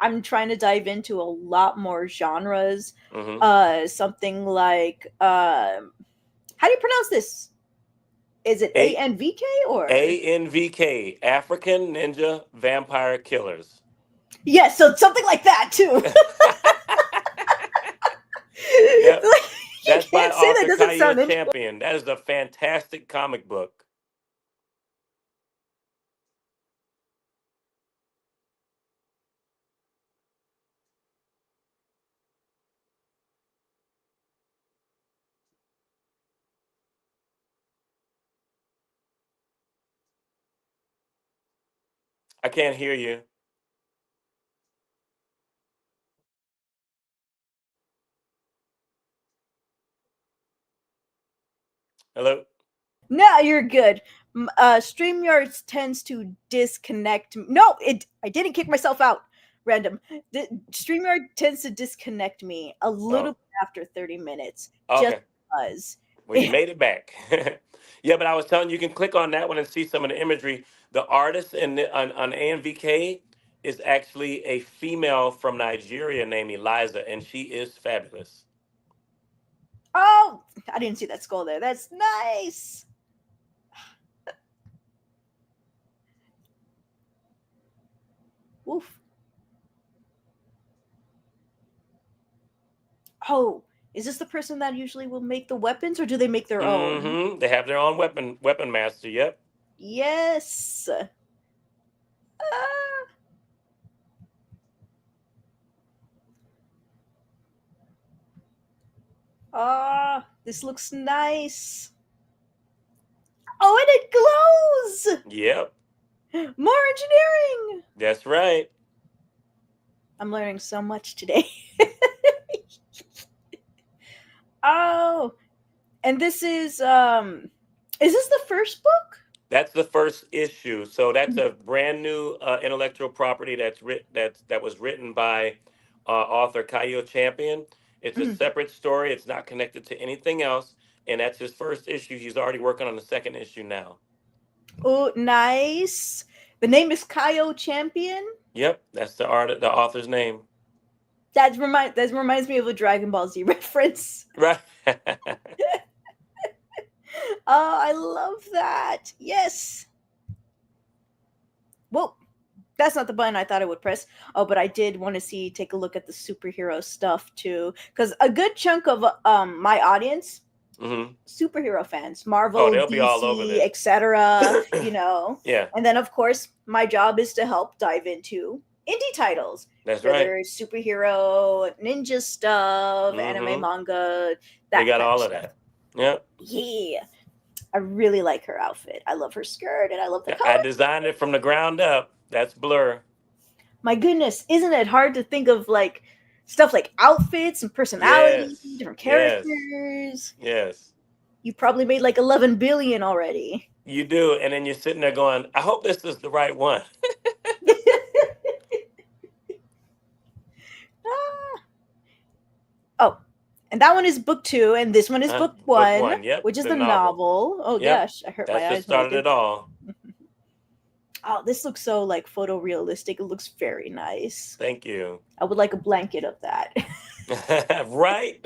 I'm trying to dive into a lot more genres. Mm-hmm. Something like how do you pronounce this? Is it A ANVK or ANVK, African Ninja Vampire Killers. yes? So something like that too. Yep. Like, you That's say that author doesn't Kaio sound interesting. Champion. That is a fantastic comic book. I can't hear you. Hello? No, you're good. StreamYard tends to disconnect. No, I didn't kick myself out. Random. StreamYard tends to disconnect me a little Oh, bit after 30 minutes, just okay. because. Well, you made it back. Yeah, but I was telling you, you can click on that one and see some of the imagery. The artist on AMVK is actually a female from Nigeria named Eliza, and she is fabulous. Oh, I didn't see that skull there. That's nice. Oof. Oh, is this the person that usually will make the weapons, or do they make their own? They have their own weapon master. Yep. Yes. Ah, this looks nice. Oh, and it Yep. glows. More engineering. That's right. I'm learning so much today. Oh, and this is this the first book? That's the first issue. So that's a brand new intellectual property that was written by author Kaio Champion. It's a separate story. It's not connected to anything else, and that's his first issue. He's already working on the second issue now. Oh, nice. The name is Kaio Champion. Yep, that's the author's name. That reminds me of a Dragon Ball Z reference. Right. Oh, I love that. Yes. Well, that's not the button I thought I would press. Oh, but I did want to take a look at the superhero stuff too, because a good chunk of my audience, Hmm. superhero fans, Oh, Marvel, they'll be all over DC, this. etc. You know, Yeah, and then of course my job is to help dive into indie titles, that's right. whether it's superhero, ninja stuff, anime, Hmm. manga, We that got kind of all of stuff. that. Yep. Yeah, I really like her outfit. I love her skirt and I love the I color. designed it from the ground up. That's Blur. My goodness, isn't it hard to think of like stuff like outfits and personality, Yes. different Yes. characters? Yes. You probably made like 11 billion already. You do, and then you're sitting there going, "I hope this is the right one." Ah. Oh, and that one is book two, and this one is book Book one, one. Yep, which is the the novel. novel. Oh Yep, gosh, I hurt that's my just eyes when I started did it that. all. Oh, this looks so like photorealistic. It looks very nice. Thank you. I would like a blanket of that. Right.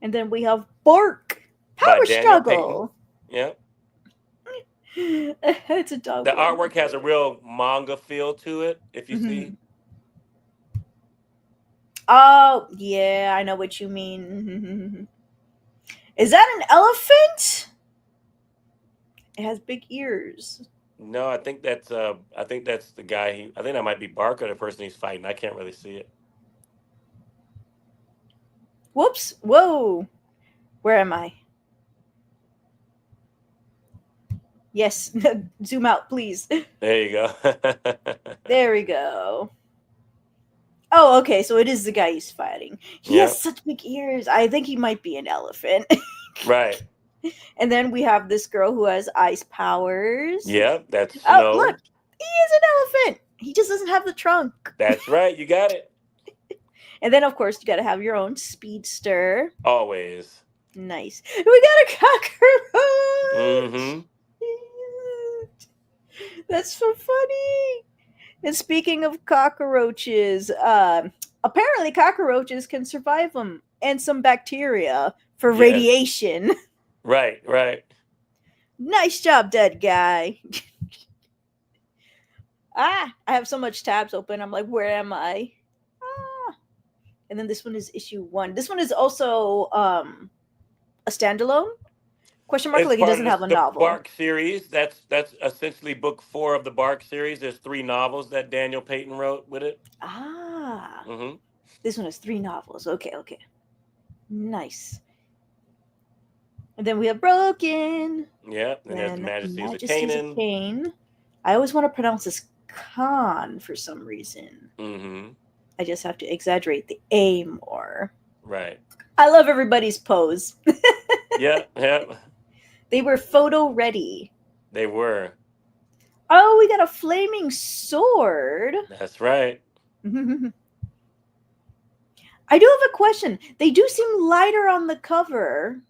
And then we have Bark By Power Daniel Payton. Struggle. Yep. It's a dog The one. artwork has a real manga feel to it. If you see. Mhm. Oh, yeah, I know what you mean. Is that an elephant? It has big ears. No, I think that's the guy. I think that might be Barker, the person he's fighting. I can't really see it. Whoops. Whoa. Where am I? Yes. Zoom out, please. There you go. There we go. Oh, okay. So it is the guy he's fighting. He has Yep. such big ears. I think he might be an elephant. Right. And then we have this girl who has ice powers. Yep. That's Oh, look. Snow. He is an elephant. He just doesn't have the trunk. That's right. You got it. And then, of course, you got to have your own speedster. Always. Nice. We got a cockroach. Mm-hmm. That's so funny. And speaking of cockroaches, apparently cockroaches can survive them and some bacteria for Yes. radiation. Right. Right. Nice job, dead guy. I have so much tabs open. I'm like, where am I? Ah. And then this one is issue 1. This one is also a standalone? Question mark, It's like it part of doesn't this, have a the novel. Bark series. That's essentially book 4 of the Bark series. There's 3 novels that Daniel Payton wrote with it. Ah, Hmm. this one has 3 novels. Okay, okay. Nice. And then we have Broken. Yeah, and there's the Then Majesties of Majesties of Canaan. Cain. I always want to pronounce this Khan for some reason. Hmm. I just have to exaggerate the A more. Right. I love everybody's pose. Yeah, yeah, They were photo ready. they were. Oh, we got a flaming sword. That's right. I do have a question. They do seem lighter on the cover,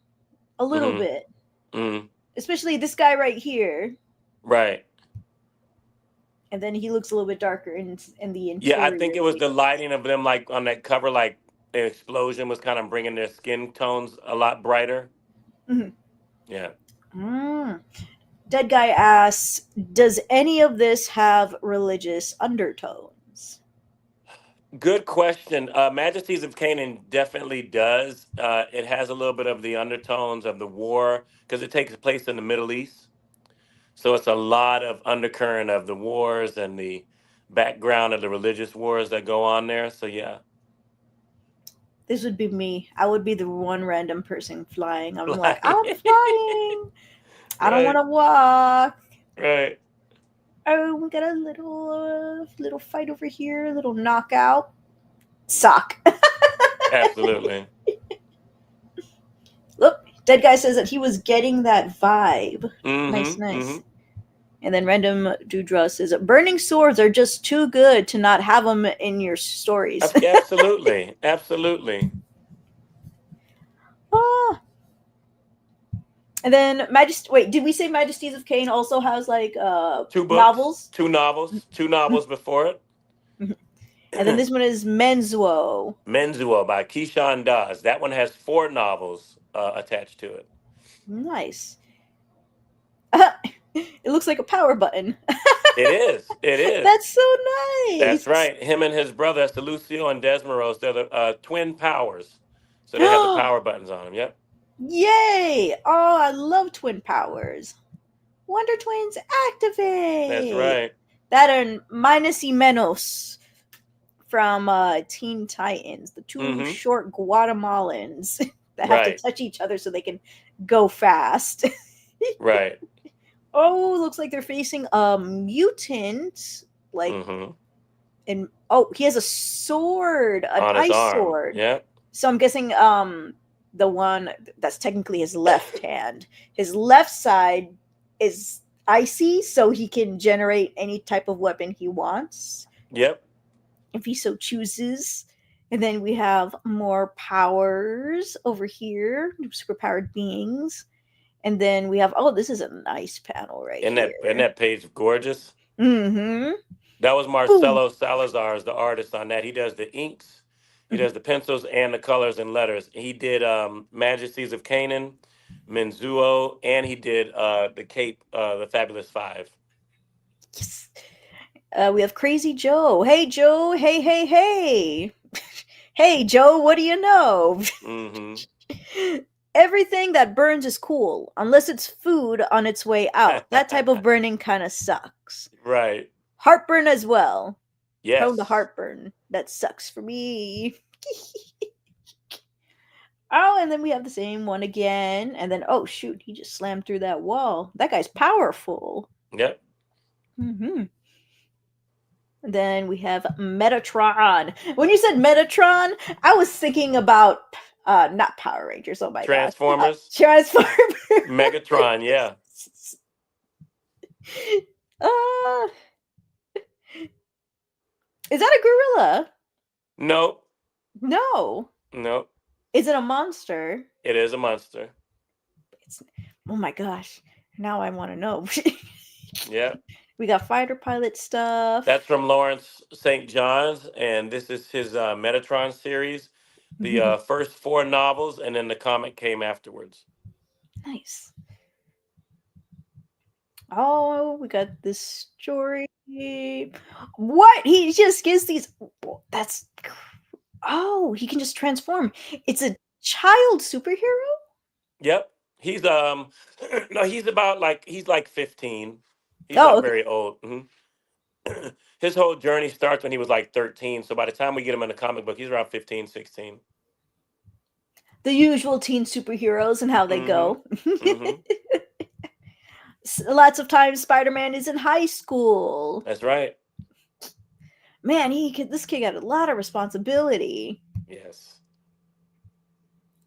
a little Hmm. bit, Hmm. especially this guy right here. Right. And then he looks a little bit darker in the Yeah, I think interior it was the things. lighting of them, like on that cover, like the explosion was kind of bringing their skin tones a lot brighter. Mhm. Yeah. Mm. Dead guy asks, "Does any of this have religious undertones?" Good question. Majesties of Canaan definitely does. It has a little bit of the undertones of the war because it takes place in the Middle East. So it's a lot of undercurrent of the wars and the background of the religious wars that go on there. So yeah, This would be me. I would be the one random person flying. I'm like, like I'm flying. I don't want right, to walk. right, Oh, we got a little fight over here. A little knockout. Sock. absolutely. Look, dead guy says that he was getting that vibe. Nice, Mm-hmm. Mm-hmm. nice. And then random Dudra says, "Burning swords are just too good to not have them in your stories." Absolutely, absolutely. Ah. And then Wait, did we say Majesties of Cain also has like Two books, novels? two novels before it. And then this one is Menzuo. Menzuo by Keyshawn Dawes. That one has 4 novels attached to it. Nice. It looks like a power button. It is. It is. That's so That's nice. right. Him and his brother, that's the Lucio and Desmoro's. They're the twin powers. So they have the power buttons on them. Yep. Yay! Oh, I love twin powers. Wonder Twins That's activate. right. That and minus y menos from Teen Titans, the two Mm-hmm. short Guatemalans that have to Right. touch each other so they can go fast. Right. Oh, looks like they're facing a mutant. Like, Mm-hmm. and oh, he has a sword, an On his ice arm. sword. Yep. So I'm guessing the one that's technically his left hand. His left side is icy, so he can generate any type of weapon he wants Yep. if he so chooses. And then we have more powers over here, super powered beings. And then we have, oh, this is a nice panel right Isn't here. that page gorgeous? Mm-hmm. That was Boom. Marcelo Salazar as the artist on that. He does the inks, he Mhm. does the pencils and the colors and letters. He did Majesties of Canaan, Menzuo, and he did the Cape, the Fabulous Five. Yes. We have Crazy Joe. Hey, Joe. Hey, hey, hey. Hey, Joe, what do you know? Mm-hmm. Everything that burns is cool, unless it's food on its way out. That type of burning kind of sucks. Right. Heartburn as well. Prone to Yes. heartburn. That sucks for me. Oh, and then we have the same one again. And then, oh, shoot, he just slammed through that wall. That guy's powerful. Yep. Mm-hmm. Then we have Metatron. When you said Metatron, I was thinking about not Power Rangers. Oh my gosh, Transformers, Transformers. Megatron. Yeah. uh, is that a gorilla? Nope. No. Nope. Is it a monster? It is a monster. It's, oh my gosh. Now I want to know. Yeah. We got fighter pilot stuff. That's from Lawrence St. John's, and this is his Metatron series. The first 4 novels, and then the comic came afterwards. Nice. Oh, we got this story. What? He just gives these. That's. Oh, he can just transform. It's a child superhero? Yep. He's no, he's about like he's like 15. He's Oh, not okay. very old. His whole journey starts when he was like 13. So by the time we get him in the comic book, he's around 15, 16. The usual teen superheroes and how they Mm-hmm. go. Mm-hmm. Lots of times Spider-Man is in high school. That's right. Man, this kid got a lot of responsibility. Yes.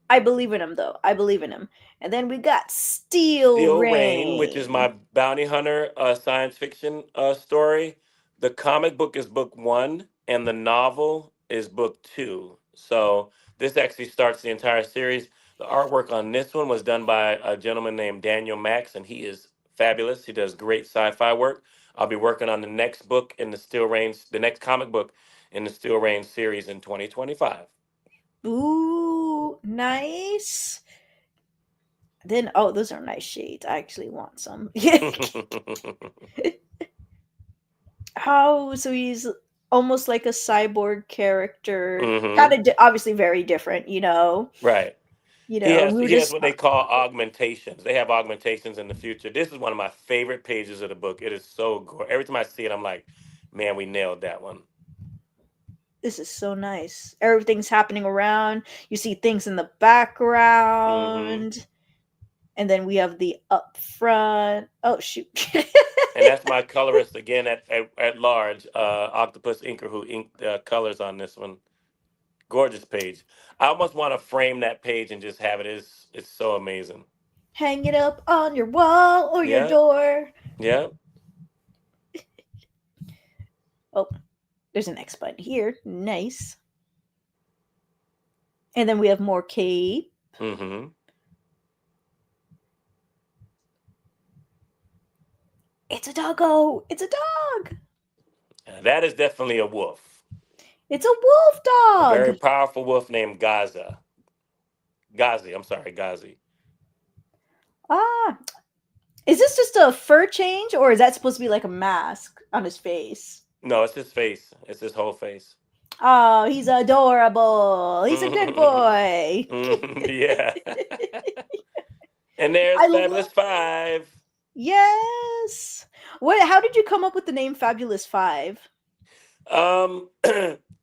I believe in him though. I believe in him. And then we got Steel Steel Rain, which is Rain. my bounty hunter science fiction story. The comic book is book one, and the novel is book two. So this actually starts the entire series. The artwork on this one was done by a gentleman named Daniel Max, and he is fabulous. He does great sci-fi work. I'll be working on the next book in the Steel Rain, the next comic book in the Steel Rain series in 2025. Ooh, nice. Then oh, those are nice shades. I actually want some. How so he's almost like a cyborg character. Kind Hmm. of obviously very different, Right. He has Rudis. what they call augmentations. They have augmentations in the future. This is one of my favorite pages of the book. It is so good. Every time I see it, I'm like, man, we nailed that one. This is so nice. Everything's happening around. You see things in the Hmm. background. And then we have the up front. Oh shoot. And that's my colorist again at large, Octopus Inker, who inked colors on this one. Gorgeous page. I almost want to frame that page and just have it. It's so amazing. Hang it up on your wall or your Yeah, door. yeah. Oh, there's an X button here. Nice. And then we have more cape. Hmm. It's a doggo. It's a dog. That is definitely a wolf. It's a wolf A very dog. powerful wolf named Gaza. Ghazi. I'm sorry, Ghazi. Ah, is this just a fur change or is that supposed to be like a mask on his face? No, it's his face. It's his whole face. Oh, he's adorable. He's a good boy. Yeah. And there's I love Fabulous Five. Yes. What how did you come up with the name Fabulous 5?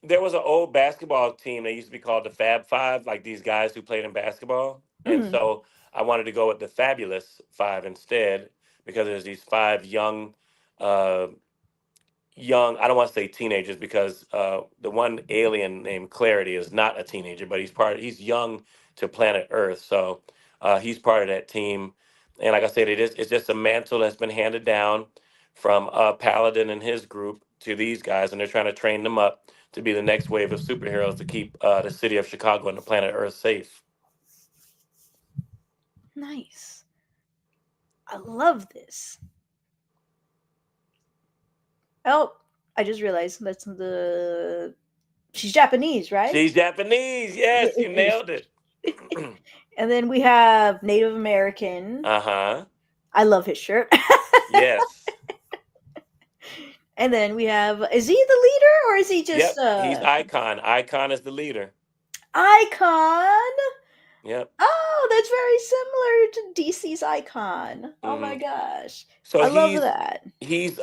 There was an old basketball team that used to be called the Fab Five, like these guys who played in basketball. And Mhm. so I wanted to go with the Fabulous Five instead because there's these five uh, I don't want to say teenagers because the one alien named Clarity is not a teenager, but he's young to planet Earth. So he's part of that team. And like I said, it's just a mantle that's been handed down from Paladin and his group to these guys, and they're trying to train them up to be the next wave of superheroes to keep the city of Chicago and the planet Earth safe. Nice. I love this. Oh, I just realized that's the she's Japanese, right? She's Japanese. Yes, you nailed it. And then we have Native American. Uh-huh. I love his shirt. Yes. And then we have is he the leader or is he just Yep. He's Icon. Icon is the leader. Icon? Yep. Oh, that's very similar to DC's Icon. Oh Hmm. my gosh. So I love that. he's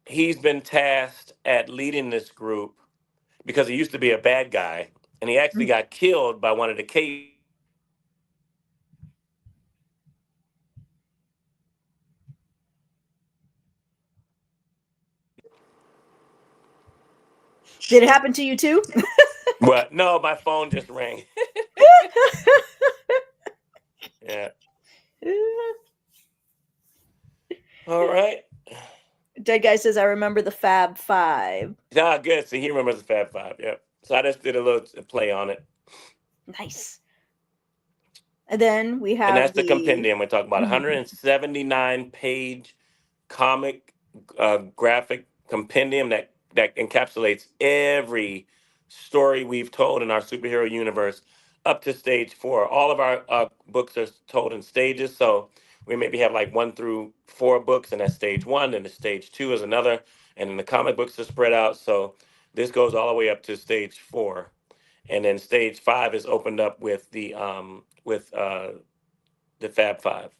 he's been tasked at leading this group because he used to be a bad guy, and he actually got killed by one of the cape. Did it happen to you too? What? No, my phone just rang. Yeah. All right. Dead guy says I remember the Fab Five. Ah, good. See, he remembers the Fab Five. Yep. So I just did a little play on it, Nice. And then we and have that's the the compendium. We're talking about 179 page comic graphic compendium that encapsulates every story we've told in our superhero universe up to stage four. All of our books are told in stages, so we maybe have like one through four books, and that's stage one, and the stage two is another, and then the comic books are spread out. So this goes all the way up to stage four. and then stage 5 is opened up with the Fab Five.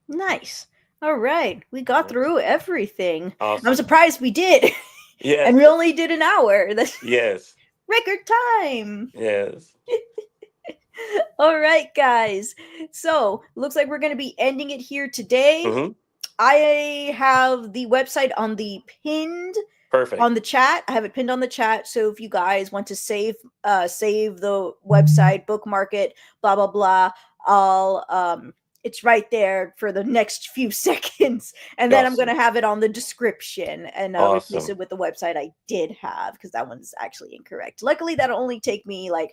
Nice. All right. We got Mhm. through everything. I'm Awesome. surprised we did. And Yes. we only did an hour. That's Yes. record time. Yes. All right, guys. So, looks like we're going to be ending it here today. Hmm. I have the website on the pinned Perfect. on the chat. I have it pinned on the chat. So if you guys want to save the website, bookmark it, blah blah blah, I'll it's right there for the next few seconds. And then I'm Awesome. gonna have it on the description and replace Awesome. it with the website I did have because that one's actually incorrect. Luckily that'll only take me like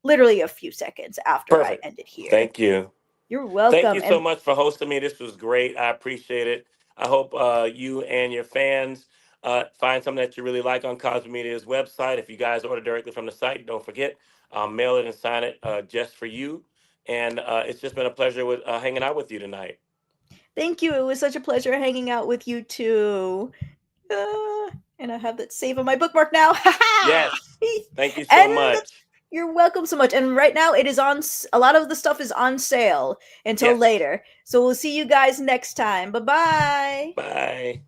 literally a few seconds after I Perfect. end it here. Thank you. You're Thank welcome. you so And much for hosting me. This was great. I appreciate it. I hope you and your fans find something that you really like on Cosby Media's website. If you guys order directly from the site, don't forget, I'll mail it and sign it just for you. And it's just been a pleasure with hanging out with you tonight. thank you. It was such a pleasure hanging out with you too. And I have that save on my bookmark now. Yes. Thank you so And much. you're welcome so much. And right now, it is on. A lot of the stuff is on sale until Yes. later. So we'll see you guys next time. Bye bye. Bye.